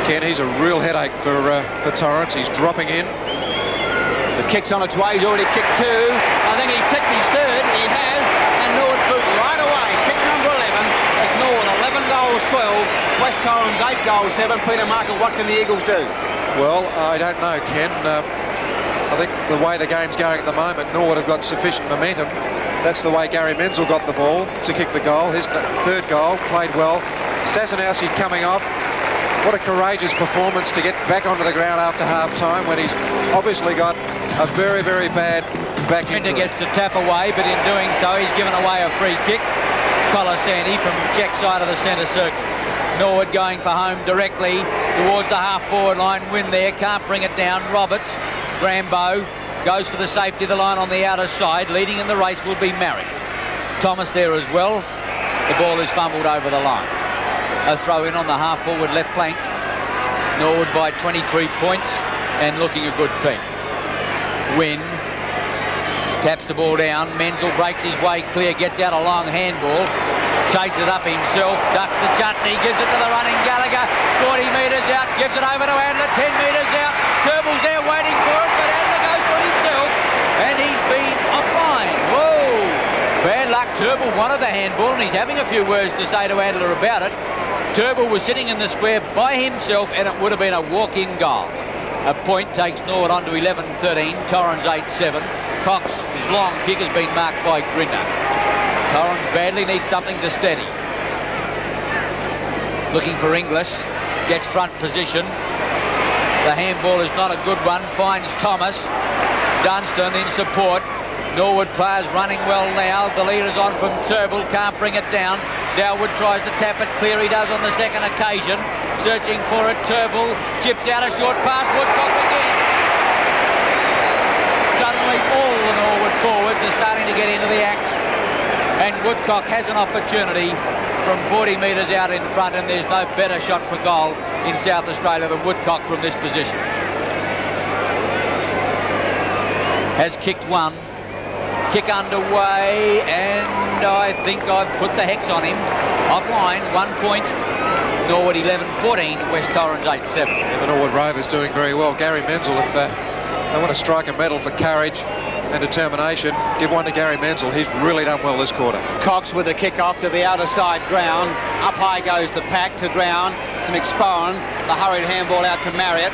S3: Ken, he's a real headache for Torrens. He's dropping in.
S1: The kick's on its way. He's already kicked 2. I think he's ticked his third. He has. And Norwood boot right away. Kick number 11. As Norwood 11 goals 12. West Torrens 8 goals 7. Peter Markle, what can the Eagles do?
S3: Well, I don't know, Ken. I think the way the game's going at the moment, Norwood have got sufficient momentum. That's the way Gary Menzel got the ball to kick the goal. His third goal, played well. Stazanowski coming off. What a courageous performance to get back onto the ground after half-time when he's obviously got a very, very bad back injury.
S2: Gets the tap away, but in doing so, he's given away a free kick. Colasanti from Jack's side of the centre circle. Norwood going for home directly towards the half-forward line. Win there, can't bring it down. Roberts, Grambo goes for the safety of the line on the outer side. Leading in the race will be Marriott. Thomas there as well. The ball is fumbled over the line. A throw in on the half-forward left flank. Norwood by 23 points and looking a good thing. Win taps the ball down. Menzel breaks his way clear, gets out a long handball, chases it up himself, ducks the chutney, gives it to the running Gallagher. 40 metres out, gives it over to Adler. 10 metres out. Turble's there waiting for it, but Adler goes for it himself, and he's been offline. Whoa! Bad luck. Turble wanted the handball, and he's having a few words to say to Adler about it. Turble was sitting in the square by himself, and it would have been a walk-in goal. A point takes Norwood on to 11-13. Torrens 8-7. Cox, his long kick has been marked by Grinter. Torrens badly needs something to steady. Looking for Inglis. Gets front position. The handball is not a good one. Finds Thomas. Dunstan in support. Norwood players running well now. The leader's on from Turble. Can't bring it down. Dowwood tries to tap it clear. He does on the second occasion. Searching for it. Turble chips out a short pass. Woodcock again. Suddenly all the Norwood forwards are starting to get into the act, and Woodcock has an opportunity from 40 metres out in front, and there's no better shot for goal in South Australia than Woodcock from this position. Has kicked one. Kick underway, and I think I've put the hex on him. Offline, 1 point. Norwood 11-14, West Torrens 8-7.
S3: Yeah, the Norwood Rovers doing very well. Gary Menzel, if they want to strike a medal for courage and determination, give one to Gary Menzel. He's really done well this quarter.
S1: Cox with a kick off to the outer side ground. Up high goes the pack to ground to McSparren. The hurried handball out to Marriott.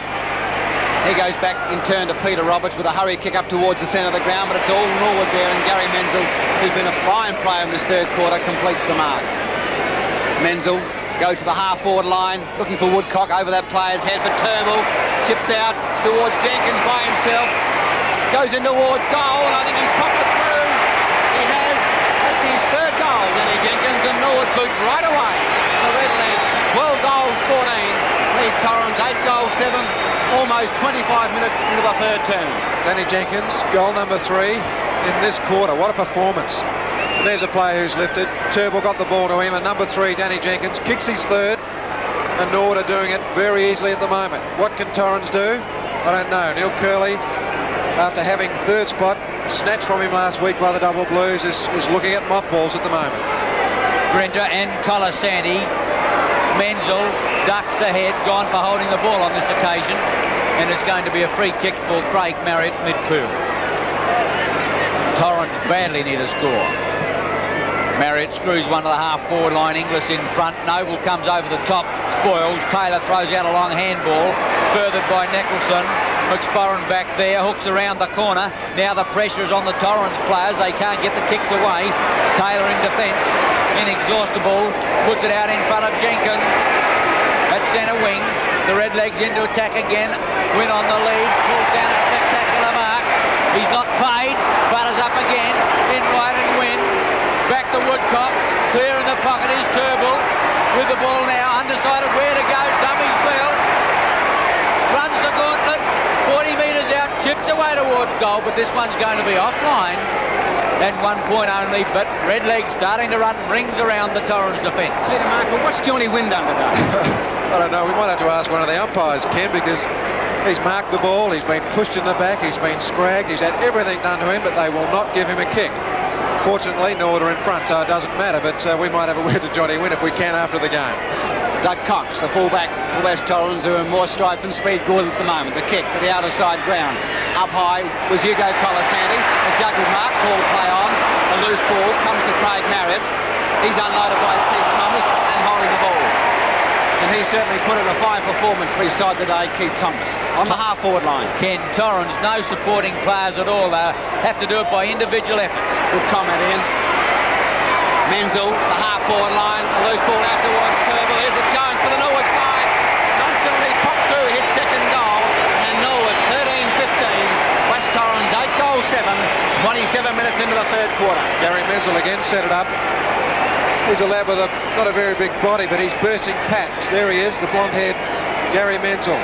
S1: He goes back in turn to Peter Roberts with a hurry kick up towards the centre of the ground, but it's all Norwood there, and Gary Menzel, who's been a fine player in this third quarter, completes the mark. Menzel goes to the half-forward line, looking for Woodcock over that player's head, but Turnbull chips out towards Jenkins by himself, goes in towards goal, and I think he's popped it through. He has. That's his third goal, Danny Jenkins, and Norwood boot right away. The Redlegs, 12 goals, 14. Lead Torrens, 8 goals, 7. Almost 25 minutes into the third term.
S3: Danny Jenkins, goal number 3 in this quarter. What a performance. And there's a player who's lifted. Turnbull got the ball to him, and number 3, Danny Jenkins, kicks his third, and Norwood are doing it very easily at the moment. What can Torrens do? I don't know. Neil Curley, after having third spot snatched from him last week by the Double Blues, is looking at mothballs at the moment.
S2: Grinter and Colasanti. Menzel ducks the head, gone for holding the ball on this occasion, and it's going to be a free kick for Craig Marriott midfield. Torrens badly need a score. Marriott screws one to the half-forward line. Inglis in front. Noble comes over the top. Spoils. Taylor throws out a long handball. Furthered by Nicholson. McSparren back there. Hooks around the corner. Now the pressure is on the Torrens players. They can't get the kicks away. Taylor in defence. Inexhaustible. Puts it out in front of Jenkins. At centre wing. The Redlegs into attack again. Win on the lead. Pulls down a spectacular mark. He's not paid. Butters up again. In right and Win. Back to Woodcock. Clear in the pocket is Turnbull. With the ball now. Undecided where to go. Dummies wheel. Runs the gauntlet. 40 metres out. Chips away towards goal. But this one's going to be offline. And 1 point only. But Redlegs starting to run rings around the Torrens defence.
S1: Peter Markle, what's Johnny Wynn done today?
S3: I don't know. We might have to ask one of the umpires, Ken, because he's marked the ball. He's been pushed in the back. He's been scragged. He's had everything done to him, but they will not give him a kick. Fortunately, Norwood are in front, so it doesn't matter, but we might have a word to Johnny Wynn if we can after the game.
S1: Doug Cox, the fullback for West Torrens, who are more strife and speed good at the moment. The kick to the outer side ground. Up high was Hugo Colasanti. A juggled mark, called play on. A loose ball comes to Craig Marriott. He's unloaded by Keith Thomas and holding the ball. And he's certainly put in a fine performance for his side today, Keith Thomas, on the half-forward line.
S2: Ken, Torrens, no supporting players at all. They have to do it by individual efforts.
S1: Good comment, Ian. Menzel, the half-forward line, a loose ball out towards Turnbull. Here's the Jones for the Norwood side. Nonchalantly popped through his second goal, and Norwood 13-15. West Torrens 8 goals 7. 27 minutes into the third quarter.
S3: Gary Menzel again set it up. He's a lad with not a very big body, but he's bursting packs. There he is, the blonde-haired Gary Menzel.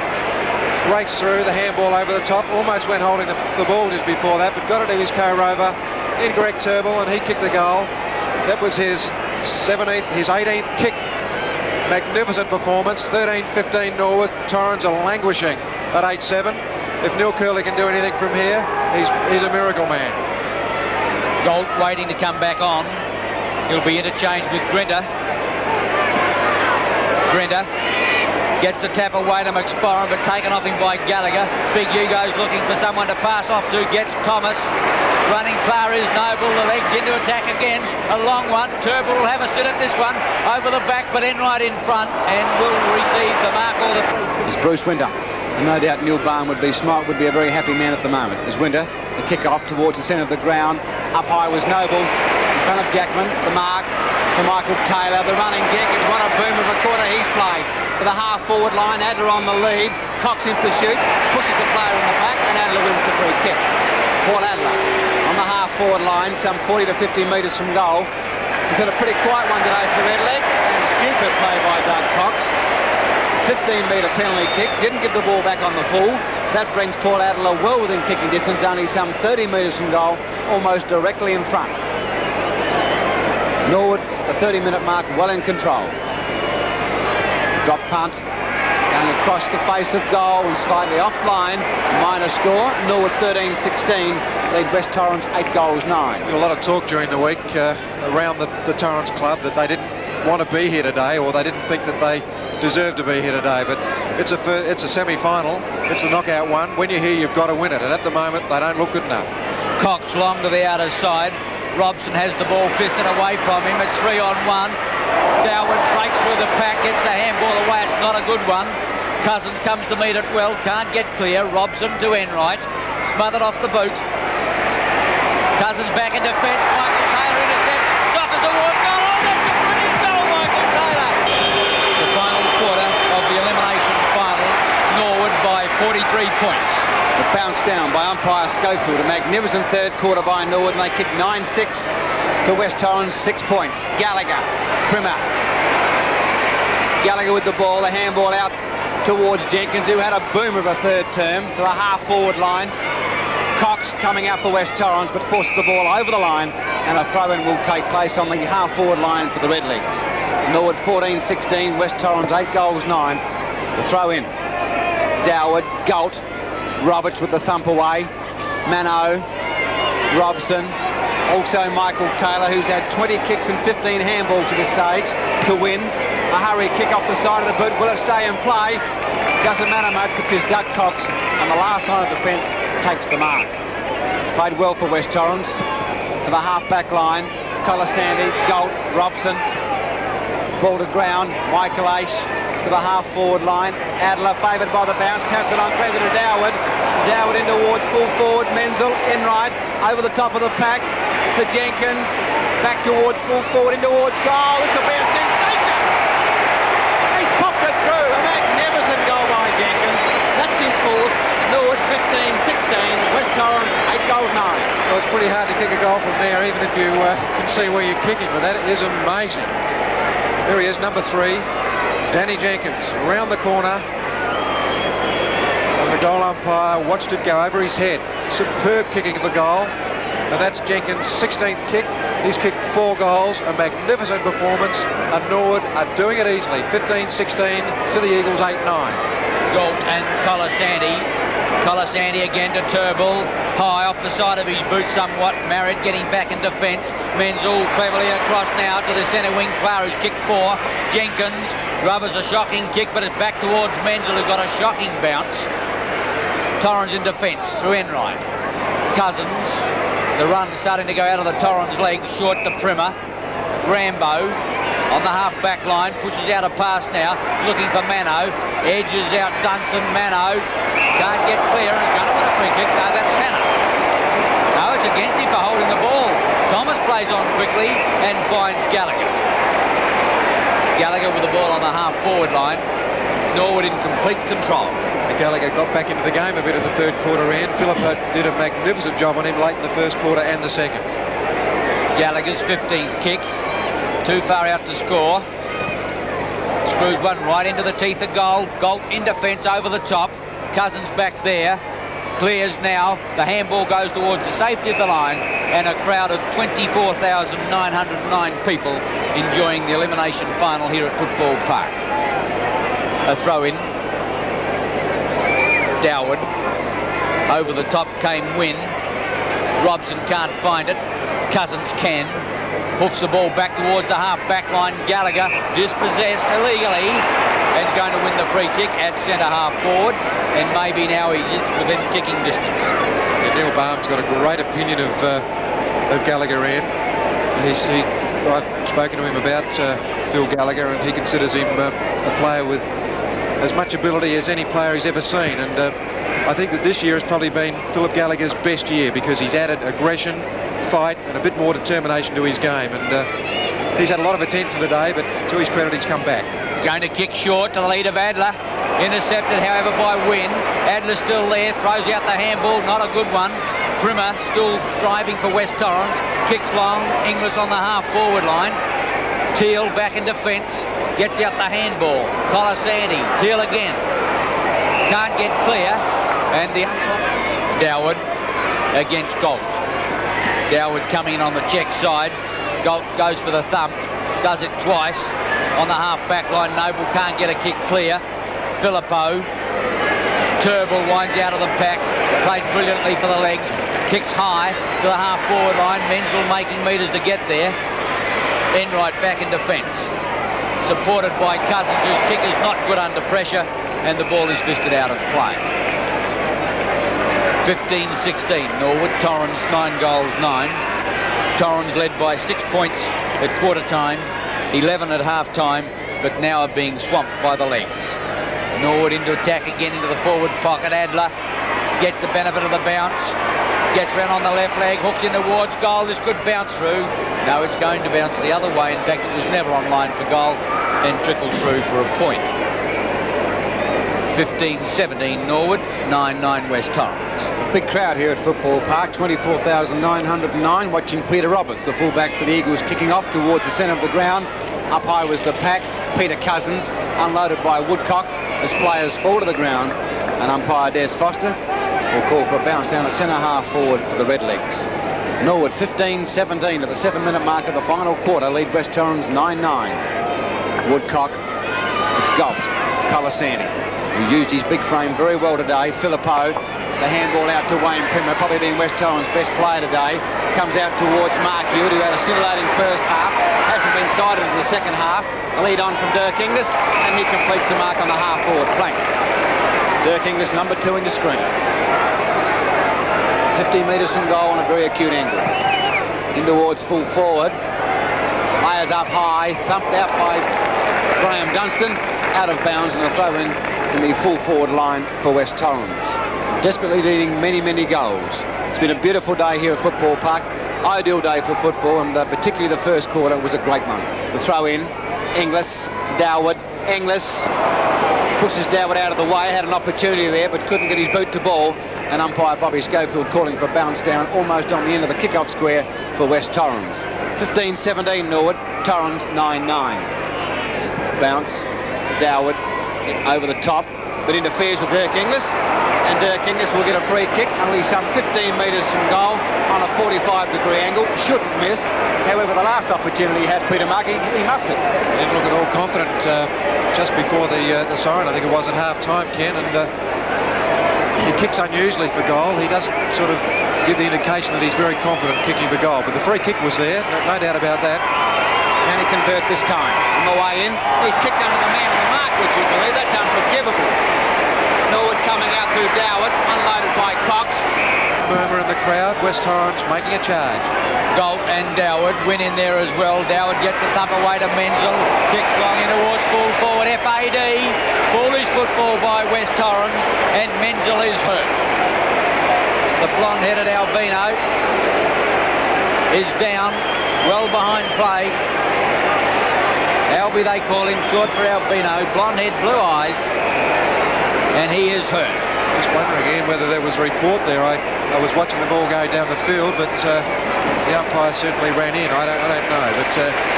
S3: Breaks through, the handball over the top. Almost went holding the ball just before that, but got it to his co-rover in Greg Turnbull, and he kicked the goal. That was his 18th kick. Magnificent performance. 13-15 Norwood. Torrens are languishing at 8-7. If Neil Curley can do anything from here, he's a miracle man.
S2: Gold waiting to come back on. He'll be interchanged with Grinter. Grinter gets the tap away to McSporran, but taken off him by Gallagher. Big Hugo's looking for someone to pass off to. Gets Thomas. Running player is Noble. The legs into attack again. A long one. Turnbull will have a sit at this one. Over the back, but Enright in front and will receive the mark or the...
S1: It's Bruce Winter. And no doubt Neil Barn would be a very happy man at the moment. As Winter, the kick off towards the centre of the ground. Up high was Noble. In front of Jackman. The mark to Michael Taylor. The running Jenkins. What a boom of a quarter he's played. To the half-forward line. Adler on the lead. Cox in pursuit. Pushes the player in the back. And Adler wins the free kick. Paul Adler on the half-forward line. Some 40 to 50 metres from goal. He's had a pretty quiet one today for the Redlegs. And stupid play by Doug Cox. 15-metre penalty kick, didn't give the ball back on the full. That brings Paul Adler well within kicking distance, only some 30 metres from goal, almost directly in front. Norwood, the 30-minute mark, well in control. Drop punt, going across the face of goal and slightly offline. Minor score, Norwood 13-16, lead West Torrens 8 goals 9.
S3: A lot of talk during the week around the Torrens club that they didn't want to be here today, or they didn't think that they deserve to be here today, but it's a semi-final. It's the knockout one. When you're here, you've got to win it, and at the moment they don't look good enough.
S2: Cox long to the outer side. Robson has the ball fisted away from him. It's 3-on-1. Darwin breaks through the pack, gets the handball away. It's not a good one. Cousins comes to meet it well, can't get clear. Robson to Enright, smothered off the boot. Cousins back in defence. Michael Taylor intercepts, sockers towards goal. Oh, that's a brilliant goal, Michael Taylor. The final quarter of the elimination final, Norwood by 43 points.
S1: The bounce down by umpire Schofield. A magnificent third quarter by Norwood, and they kicked 9-6 to West Torrens, 6 points. Gallagher, Primmer. Gallagher with the ball, the handball out towards Jenkins, who had a boom of a third term to the half-forward line. Cox coming out for West Torrens, but forced the ball over the line, and a throw-in will take place on the half-forward line for the Redlegs. Norwood 14-16, West Torrens 8 goals 9. The throw-in. Doward, Galt, Roberts with the thump away. Mano, Robson, also Michael Taylor, who's had 20 kicks and 15 handball to the stage to win. A hurry kick off the side of the boot. Will it stay in play? Doesn't matter much because Doug Cox on the last line of defence takes the mark. Played well for West Torrens. To the half-back line, Colasanti, Galt, Robson. Ball to ground, Michael Aish to the half-forward line. Adler favoured by the bounce, taps it on clever to Doward. Doward in towards full forward, Menzel, Enright, over the top of the pack to Jenkins. Back towards full forward, in towards goal. This will be a sensation! He's popped it through, a magnificent goal by Jenkins. That's his fourth. Norwood 15-16, West Torrens 8 goals 9.
S3: Well, it's pretty hard to kick a goal from there, even if you can see where you're kicking, but that is amazing. There he is, number 3, Danny Jenkins, around the corner, and the goal umpire watched it go over his head. Superb kicking of the goal, and that's Jenkins' 16th kick. He's kicked 4 goals, a magnificent performance, and Norwood are doing it easily, 15-16 to the Eagles 8-9.
S2: Galt and Colasanti. Colasanti again to Turnbull, high off the side of his boot somewhat. Marriott getting back in defence. Menzel cleverly across now to the centre wing player who's kicked 4. Jenkins rubbers a shocking kick, but it's back towards Menzel, who got a shocking bounce. Torrens in defence through Enright. Cousins, the run starting to go out of the Torrens legs, short to Primmer. Rambo on the half-back line, pushes out a pass now, looking for Mano. Edges out Dunstan, Mano. Can't get clear, and he's going to win a free kick. No, that's Hannah. No, it's against him for holding the ball. Thomas plays on quickly and finds Gallagher. Gallagher with the ball on the half-forward line. Norwood in complete control.
S3: Gallagher got back into the game a bit of the third quarter end. Philippa did a magnificent job on him late in the first quarter and the second.
S2: Gallagher's 15th kick. too far out to score. Screws one right into the teeth of goal. Galt in defence over the top. Cousins back there. Clears now. The handball goes towards the safety of the line, and a crowd of 24,909 people enjoying the elimination final here at Football Park. A throw in. Doward. Over the top came Wynn. Robson can't find it. Cousins can. Hoofs the ball back towards the half-back line. Gallagher dispossessed illegally and is going to win the free kick at centre-half forward, and maybe now he's just within kicking distance.
S3: Yeah, Neil Baum's got a great opinion of Gallagher, Ian. I've spoken to him about Phil Gallagher, and he considers him a player with as much ability as any player he's ever seen, and I think that this year has probably been Philip Gallagher's best year because he's added aggression, fight and a bit more determination to his game, and he's had a lot of attention today, but to his credit he's come back.
S2: He's going to kick short to the lead of Adler. Intercepted however by Wynn. Adler still there, throws out the handball, not a good one. Primmer still striving for West Torrens. Kicks long, Inglis on the half forward line. Teal back in defence, gets out the handball. Colasanti, Teal again. Can't get clear, and the Doward against Galt. Doward coming in on the check side. Galt goes for the thump, does it twice on the half-back line. Noble can't get a kick clear. Filippo. Turnbull winds out of the pack, played brilliantly for the legs, kicks high to the half-forward line. Menzel making metres to get there. Enright back in defence, supported by Cousins, whose kick is not good under pressure, and the ball is fisted out of play. 15-16 Norwood. Torrens 9 goals 9. Torrens led by 6 points at quarter time, 11 at half time, but now are being swamped by the legs. Norwood into attack again into the forward pocket. Adler gets the benefit of the bounce, gets round on the left leg, hooks in towards goal. This could bounce through. No, it's going to bounce the other way. In fact, it was never on line for goal and trickles through for a point. 15-17 Norwood, 9-9 West Torrens.
S1: Big crowd here at Football Park, 24,909, watching Peter Roberts, the fullback for the Eagles, kicking off towards the centre of the ground. Up high was the pack. Peter Cousins, unloaded by Woodcock as players fall to the ground, and umpire Des Foster will call for a bounce down at centre half forward for the Redlegs. Norwood 15-17 at the 7-minute mark of the final quarter, lead West Torrens 9-9. Woodcock, it's Galt, Colasanti, who used his big frame very well today. Filippo, the handball out to Wayne Primmer, probably being West Torrens' best player today. Comes out towards Mark Hewitt, who had a scintillating first half, hasn't been sighted in the second half. A lead on from Dirk Inglis, and he completes the mark on the half-forward flank. Dirk Inglis, number 2 in the screen. 50 metres from goal on a very acute angle. In towards full forward. Players up high, thumped out by Graham Dunstan, out of bounds, and a throw in the full forward line for West Torrens. Desperately needing many, many goals. It's been a beautiful day here at Football Park. Ideal day for football, and particularly the first quarter was a great one. The throw in, Inglis, Doward, Inglis pushes Doward out of the way, had an opportunity there but couldn't get his boot to ball, and umpire Bobby Schofield calling for a bounce down almost on the end of the kick-off square for West Torrens. 15-17 Norwood, Torrens 9-9. Bounce, Doward over the top, but interferes with Dirk Inglis, and Dirk Inglis will get a free kick only some 15 metres from goal on a 45-degree angle. Shouldn't miss. However, the last opportunity he had Peter Markey, he muffed it.
S3: He didn't look at all confident just before the siren, I think it was at half-time, Ken, and he kicks unusually for goal. He doesn't sort of give the indication that he's very confident kicking for goal, but the free kick was there, no doubt about that.
S1: Can he convert this time? On the way in, he's kicked under the man on the mark, would you believe? That's unforgivable. Norwood coming out through Doward, unloaded by Cox.
S3: Murmur in the crowd, West Torrens making a charge.
S2: Galt and Doward win in there as well. Doward gets a thump away to Menzel, kicks long in towards full forward. FAD, foolish football by West Torrens, and Menzel is hurt. The blonde-headed albino is down, well behind play. Albie they call him, short for albino, blonde head, blue eyes, and he is hurt.
S3: Just wondering again whether there was a report there. I was watching the ball go down the field, but the umpire certainly ran in. I don't know, but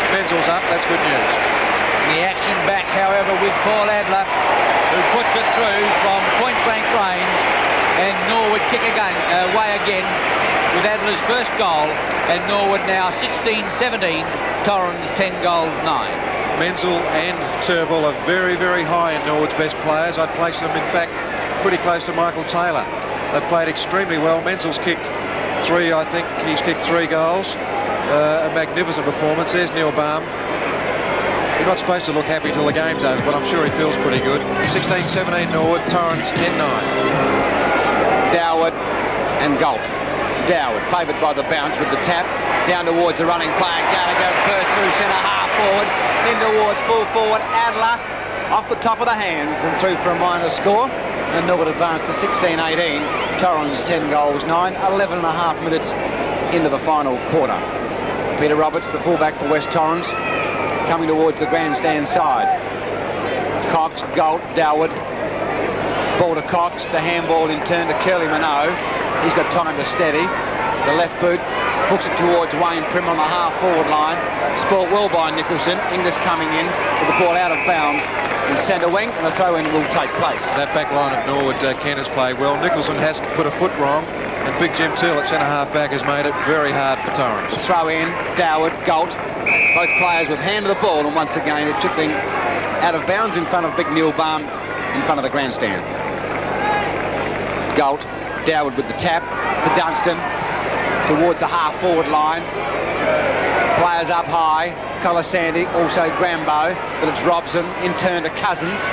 S3: Menzel's up. That's good news.
S2: The action back, however, with Paul Adler, who puts it through from point-blank range, and Norwood kick again, away again with Adler's first goal, and Norwood now 16-17, Torrens 10 goals 9.
S3: Menzel and Turnbull are very, very high in Norwood's best players. I'd place them, in fact, pretty close to Michael Taylor. They've played extremely well. Menzel's kicked 3, I think he's kicked 3 goals. A magnificent performance. There's Neil Baum. You're not supposed to look happy till the game's over, but I'm sure he feels pretty good. 16-17 Norwood, Torrens 10-9.
S1: Doward and Galt. Doward favoured by the bounce with the tap. Down towards the running player. Gallagher bursts through centre half forward. In towards full forward. Adler off the top of the hands and through for a minor score. And Norwood advanced to 16-18. Torrens 10 goals 9. 11.5 minutes into the final quarter. Peter Roberts, the fullback for West Torrens, coming towards the grandstand side. Cox, Galt, Doward. Ball to Cox, the handball in turn to Curly Minogue. He's got time to steady. The left boot hooks it towards Wayne Prim on the half-forward line. Sport well by Nicholson. Inglis coming in with the ball out of bounds in centre wing, and a throw-in will take place.
S3: That back line of Norwood, Ken has played well. Nicholson hasn't put a foot wrong, and Big Jim Till at centre-half back has made it very hard for Torrens.
S1: Throw in, Doward, Galt. Both players with hand of the ball, and once again it trickling out of bounds in front of Big Neil Baum in front of the grandstand. Galt, Doward with the tap to Dunstan towards the half-forward line. Players up high, Colasanti, also Grambo, but it's Robson in turn to Cousins.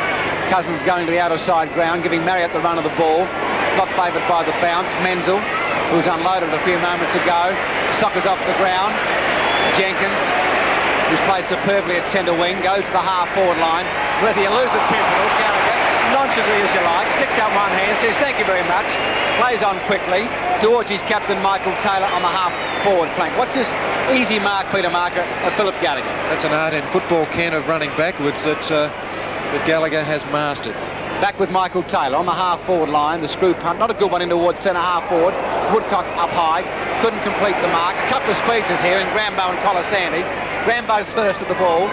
S1: Cousins going to the outer side ground, giving Marriott the run of the ball. Not favoured by the bounce. Menzel, who was unloaded a few moments ago, soccers off the ground. Jenkins, who's played superbly at centre wing, goes to the half-forward line. Whether you lose at Pimpernel, Gallagher, nonchalantly as you like, sticks out one hand, says thank you very much, plays on quickly towards his captain Michael Taylor on the half-forward flank. What's this easy mark, Peter Marker, of Philip Gallagher? That's
S3: an art in football, Ken, of running backwards that Gallagher has mastered.
S1: Back with Michael Taylor on the half-forward line, the screw punt, not a good one in towards centre half-forward. Woodcock up high, couldn't complete the mark. A couple of speedsters here in Grambo and Colasanti. Grambo first at the ball,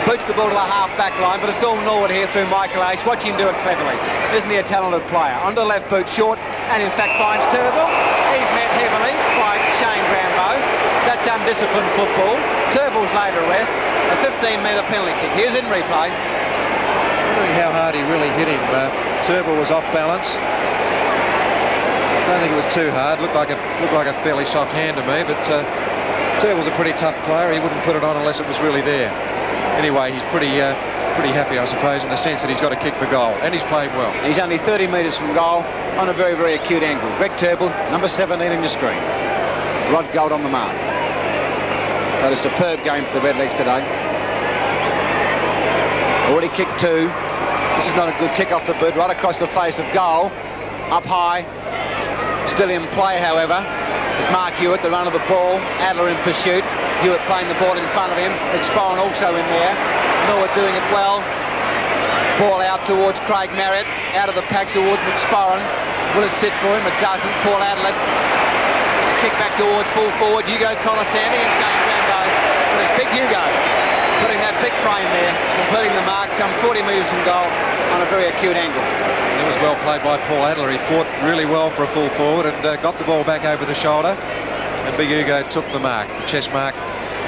S1: boots the ball to the half-back line, but it's all Norwood here through Michael Ace. Watch him do it cleverly. Isn't he a talented player? Onto the left boot, short, and in fact finds Turnbull. He's met heavily by Shane Grambo. That's undisciplined football. Turnbull's laid to rest. A 15-metre penalty kick. Here's in replay.
S3: Wondering how hard he really hit him. Turnbull was off balance. Don't think it was too hard. Looked like a fairly soft hand to me, but Turnbull's a pretty tough player. He wouldn't put it on unless it was really there. Anyway, he's pretty happy, I suppose, in the sense that he's got a kick for goal, and he's played well.
S1: He's only 30 metres from goal on a very, very acute angle. Greg Turnbull, number 17 in your screen. Rod Gold on the mark. Had a superb game for the Redlegs today. Already kicked 2. This is not a good kick off the boot, right across the face of goal. Up high. Still in play, however. It's Mark Hewitt, the run of the ball. Adler in pursuit. Hewitt playing the ball in front of him. McSporran also in there. Norwood doing it well. Ball out towards Craig Marriott. Out of the pack towards McSporran. Will it sit for him? It doesn't. Paul Adler. Kick back towards full forward. Hugo Colasanti and Shane Grambo. But it's Big Hugo putting that big frame there, completing the mark some 40 metres from goal on a very acute angle.
S3: That was well played by Paul Adler. He fought really well for a full forward and got the ball back over the shoulder. And Big Hugo took the mark, the chest mark,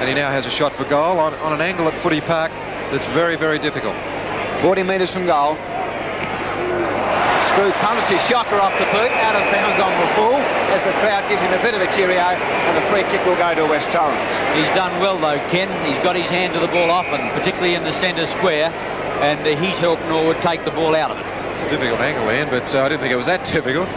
S3: and he now has a shot for goal on an angle at Footy Park that's very, very difficult.
S1: 40 metres from goal. Screw punch his shocker off the boot, out of bounds on the full, as the crowd gives him a bit of a cheerio, and the free kick will go to West Torrens.
S2: He's done well though, Ken. He's got his hand to the ball often, particularly in the centre square, and he's helped Norwood take the ball out of it.
S3: It's a difficult angle, Ian, but I didn't think it was that difficult.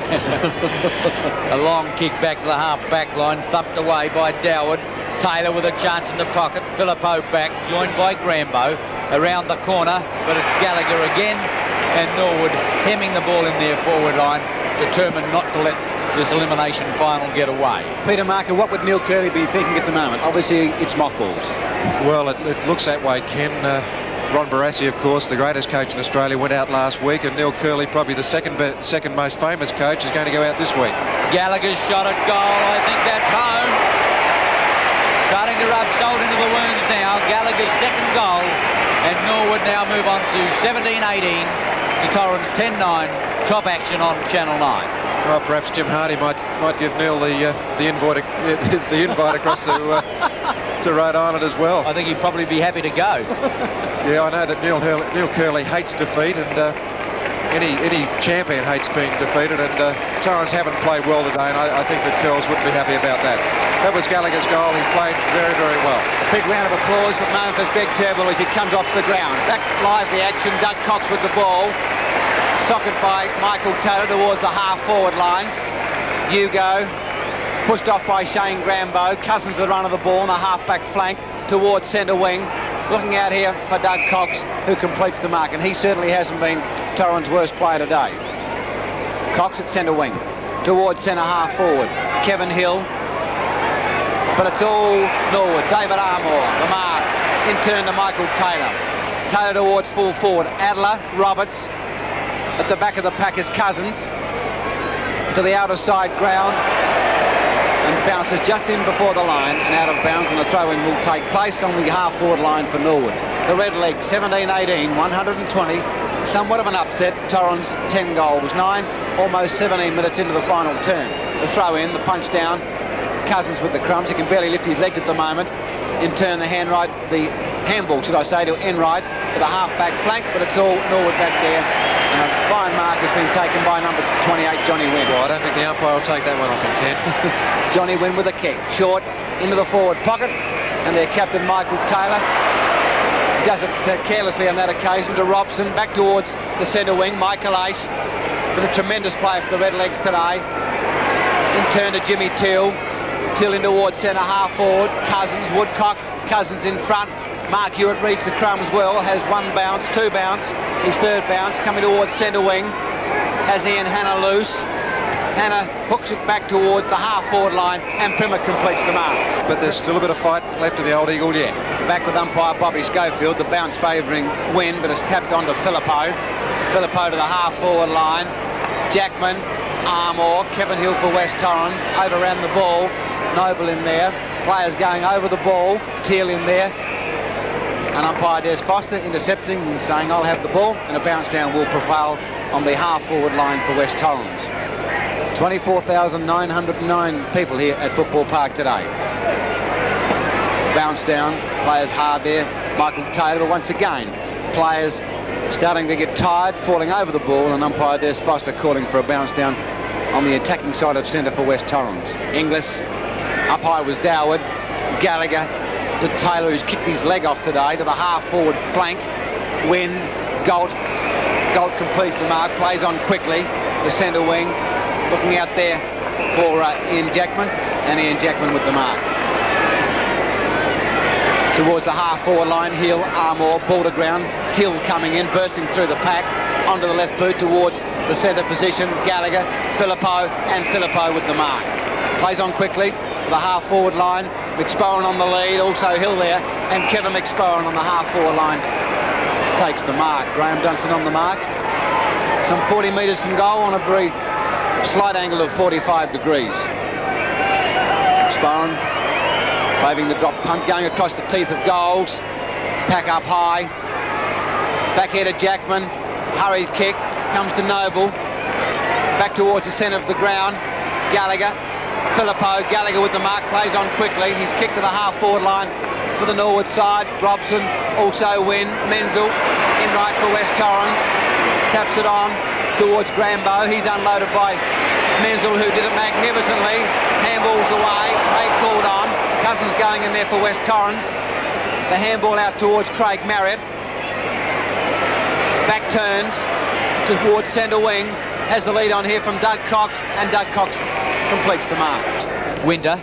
S2: A long kick back to the half-back line, thumped away by Doward. Taylor with a chance in the pocket. Philippo back, joined by Grambo. Around the corner, but it's Gallagher again. And Norwood hemming the ball in their forward line, determined not to let this elimination final get away.
S1: Peter Marker, what would Neil Curley be thinking at the moment? Obviously, it's mothballs.
S3: Well, it looks that way, Ken. Ron Barassi, of course, the greatest coach in Australia, went out last week, and Neil Curley, probably the second most famous coach, is going to go out this week.
S2: Gallagher's shot at goal. I think that's home. Starting to rub salt into the wounds now. Gallagher's second goal, and Norwood now move on to 17-18 to Torrens 10-9. Top action on Channel 9.
S3: Well, perhaps Jim Hardy might give Neil the invite across to Rhode Island as well.
S2: I think he'd probably be happy to go.
S3: Yeah, I know that Neil Curley hates defeat, and any champion hates being defeated, and Torrens haven't played well today, and I think that Curls wouldn't be happy about that. That was Gallagher's goal. He played very, very well.
S1: Big round of applause for Memphis Greg Turnbull as he comes off the ground. Back live the action. Doug Cox with the ball. Socket by Michael Taylor towards the half-forward line. Hugo pushed off by Shane Grambo. Cousins the run of the ball on the half-back flank towards centre wing. Looking out here for Doug Cox, who completes the mark, and he certainly hasn't been Torrens' worst player today. Cox at centre wing towards centre half-forward. Kevin Hill. But it's all Norwood. David Armour, the mark. In turn to Michael Taylor. Taylor towards full forward. Adler, Roberts. At the back of the pack is Cousins. To the outer side ground. And bounces just in before the line and out of bounds, and a throw-in will take place on the half-forward line for Norwood. The Red Legs, 17-18, 120. Somewhat of an upset. Torrens, 10 goals. 9, almost 17 minutes into the final term. The throw-in, the punch down. Cousins with the crumbs. He can barely lift his legs at the moment. In turn, the handball, should I say, to Enright with a half-back flank, but it's all Norwood back there. And a fine mark has been taken by number 28, Johnny Wynn.
S3: Well, I don't think the umpire will take that one off him, Ken.
S1: Johnny Wynn with a kick. Short into the forward pocket. And their captain, Michael Taylor, does it carelessly on that occasion to Robson. Back towards the centre wing, Michael Ace. Been a tremendous player for the Redlegs today. In turn to Jimmy Teal. Teal in towards centre half forward. Cousins, Woodcock. Cousins in front. Mark Hewitt reads the crumbs well. Has one bounce, two bounce. His third bounce coming towards centre wing. Has Ian Hanna loose. Hanna hooks it back towards the half-forward line, and Primmer completes the mark.
S3: But there's still a bit of fight left of the Old Eagle yet.
S1: Back with umpire Bobby Schofield, the bounce favouring Wynn, but it's tapped onto Filippo. Filippo to the half-forward line. Jackman, Armour, Kevin Hill for West Torrens. Overran the ball. Noble in there. Players going over the ball. Teal in there. And umpire Des Foster intercepting and saying, I'll have the ball, and a bounce down will prevail on the half-forward line for West Torrens. 24,909 people here at Football Park today. Bounce down, players hard there. Michael Taylor, but once again, players starting to get tired, falling over the ball, and umpire Des Foster calling for a bounce down on the attacking side of centre for West Torrens. Inglis, up high was Doward. Gallagher to Taylor, who's kicked his leg off today, to the half-forward flank. Wynn, Galt complete the mark, plays on quickly, the centre wing. Looking out there for Ian Jackman, and Ian Jackman with the mark. Towards the half-forward line, Hill, Armour, ball to ground. Till coming in, bursting through the pack, onto the left boot towards the centre position. Gallagher, Filippo, and Filippo with the mark. Plays on quickly to the half-forward line. McSpowen on the lead, also Hill there, and Kevin McSpowen on the half-forward line takes the mark. Graham Dunstan on the mark. Some 40 metres from goal on a very slight angle of 45 degrees. McSpowen paving the drop punt, going across the teeth of goals. Pack up high. Back here to Jackman. Hurried kick. Comes to Noble. Back towards the centre of the ground. Gallagher. Filippo. Gallagher with the mark. Plays on quickly. He's kicked to the half-forward line for the Norwood side. Robson. Also Wynn. Menzel. In right for West Torrens. Taps it on towards Grambo. He's unloaded by Menzel, who did it magnificently. Handballs away. Play called on. Cousins going in there for West Torrens. The handball out towards Craig Marriott. Back turns towards centre wing. Has the lead on here from Doug Cox, and Doug Cox completes the mark.
S2: Winter.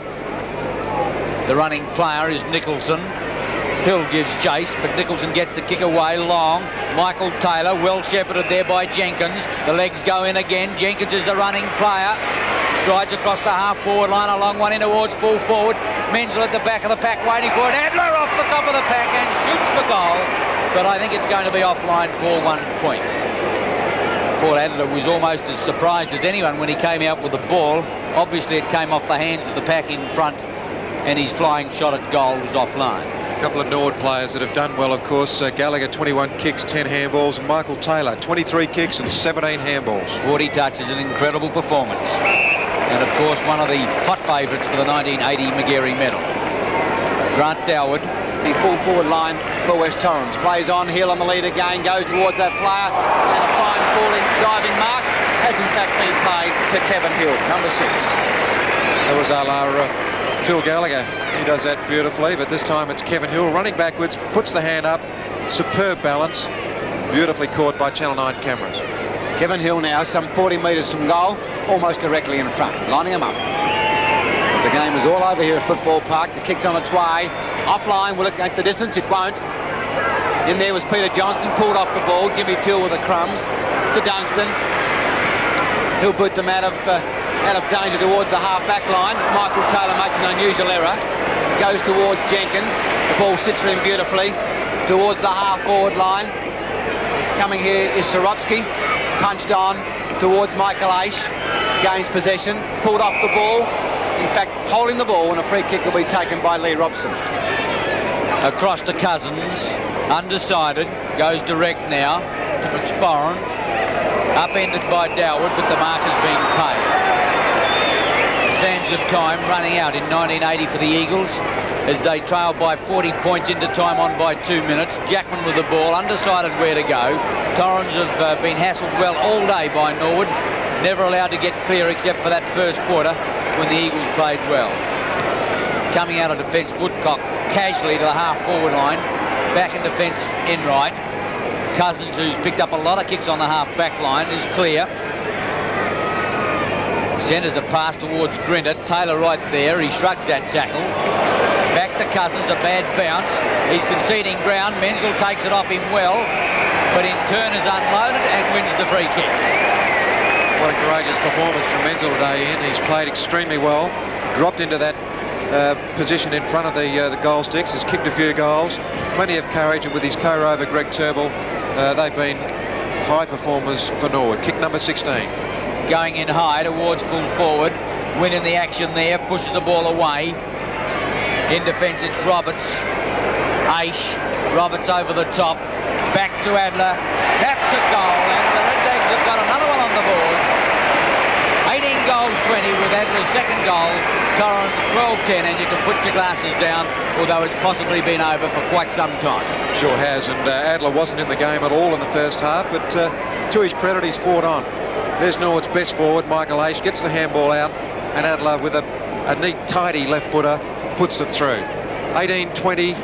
S2: The running player is Nicholson. Hill gives chase, but Nicholson gets the kick away long. Michael Taylor, well shepherded there by Jenkins. The legs go in again. Jenkins is the running player. Strides across the half-forward line, a long one in towards full forward. Menzel at the back of the pack waiting for it. Adler off the top of the pack and shoots for goal. but I think it's going to be offline for 1 point. Paul Adler was almost as surprised as anyone when he came out with the ball. Obviously, it came off the hands of the pack in front, and his flying shot at goal was offline.
S3: A couple of Norwood players that have done well, of course. Gallagher, 21 kicks, 10 handballs, and Michael Taylor, 23 kicks and 17 handballs.
S2: 40 touches, an incredible performance. And, of course, one of the hot favourites for the 1980 Magarey medal. Grant Doward.
S1: The full forward line for West Torrens. Plays on, heel on the lead again, goes towards that player, and a fine falling diving mark has in fact been played to Kevin Hill, number 6.
S3: That was a la Phil Gallagher. He does that beautifully, but this time it's Kevin Hill running backwards, puts the hand up, superb balance, beautifully caught by Channel 9 cameras.
S1: Kevin Hill now some 40 metres from goal, almost directly in front, lining him up. As the game is all over here at Football Park, the kick's on its way. Offline, will it make the distance? It won't. In there was Peter Johnston, pulled off the ball. Jimmy Till with the crumbs to Dunstan. He'll boot them out of danger towards the half-back line. Michael Taylor makes an unusual error. Goes towards Jenkins. The ball sits for him beautifully towards the half-forward line. Coming here is Sorotsky. Punched on towards Michael Aish. Gains possession. Pulled off the ball. In fact, holding the ball, and a free kick will be taken by Lee Robson.
S2: Across to Cousins, undecided, goes direct now to McSporran, upended by Doward, but the mark has been paid. The sands of time running out in 1980 for the Eagles as they trail by 40 points into time on by 2 minutes. Jackman with the ball, undecided where to go. Torrens have been hassled well all day by Norwood, never allowed to get clear except for that first quarter when the Eagles played well. Coming out of defence, Woodcock casually to the half-forward line. Back in defence, Enright. Cousins, who's picked up a lot of kicks on the half-back line, is clear. Centres a pass towards Grinter. Taylor right there. He shrugs that tackle. Back to Cousins, a bad bounce. He's conceding ground. Menzel takes it off him well, but in turn is unloaded and wins the free kick.
S3: What a courageous performance from Menzel today, Ian. He's played extremely well, dropped into that position in front of the goal sticks, has kicked a few goals, plenty of courage, and with his co-rover Greg Turnbull, they've been high performers for Norwood. Kick number 16.
S2: Going in high towards full forward, winning the action there, pushes the ball away. In defence it's Roberts, Aish, Roberts over the top, back to Adler, snaps at goal, and the Redlegs have got another one on the board. 18 goals 20 with Adler's second goal. Torrens 12-10, and you can put your glasses down, although it's possibly been over for quite some time.
S3: Sure has, and Adler wasn't in the game at all in the first half, but to his credit, he's fought on. There's Norwood's best forward, Michael Aish, gets the handball out, and Adler with a neat, tidy left footer puts it through. 18-20,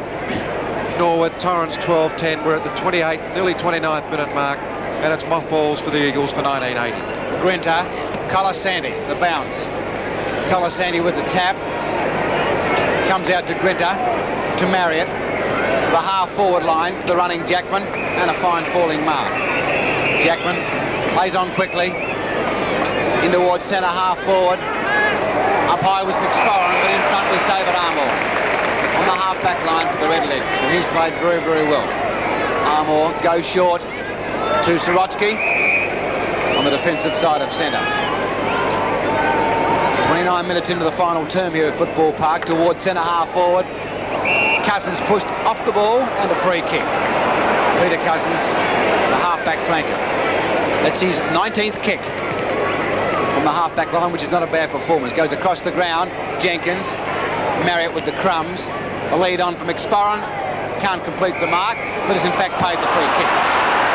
S3: Norwood, Torrens 12-10. We're at the 28, nearly 29th minute mark, and it's mothballs for the Eagles for 1980.
S1: Grinter, Colasanti, the bounce. Colasanti with the tap. Comes out to Grinter, to Marriott. The half-forward line to the running Jackman, and a fine falling mark. Jackman plays on quickly. In towards centre half-forward. Up high was McSporran, but in front was David Armour. On the half-back line for the Redlegs, and he's played very, very well. Armour goes short to Sorotsky on the defensive side of centre. 29 minutes into the final term here at Football Park, towards centre half-forward. Cousins pushed off the ball, and a free kick. Peter Cousins, the half-back flanker. That's his 19th kick on the half-back line, which is not a bad performance. Goes across the ground. Jenkins, Marriott with the crumbs. A lead on from McSporran. Can't complete the mark, but has in fact paid the free kick.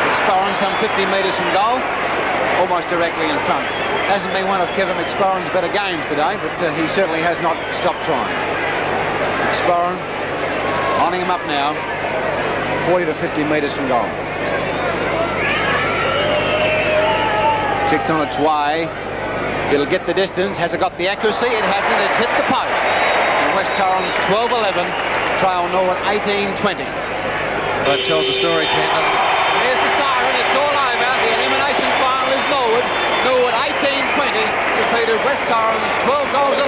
S1: McSporran some 50 metres from goal, almost directly in front. Hasn't been one of Kevin McSporran's better games today, but he certainly has not stopped trying. McSporran lining him up now, 40 to 50 metres from goal. Kicked on its way. It'll get the distance. Has it got the accuracy? It hasn't. It's hit the post. And West Torrens 12-11, trail Norwood 18-20.
S3: That tells a story, Ken, doesn't it?
S1: There's the siren. It's all over. The elimination final is Norwood. Norwood 18-20 defeated West Torrens 12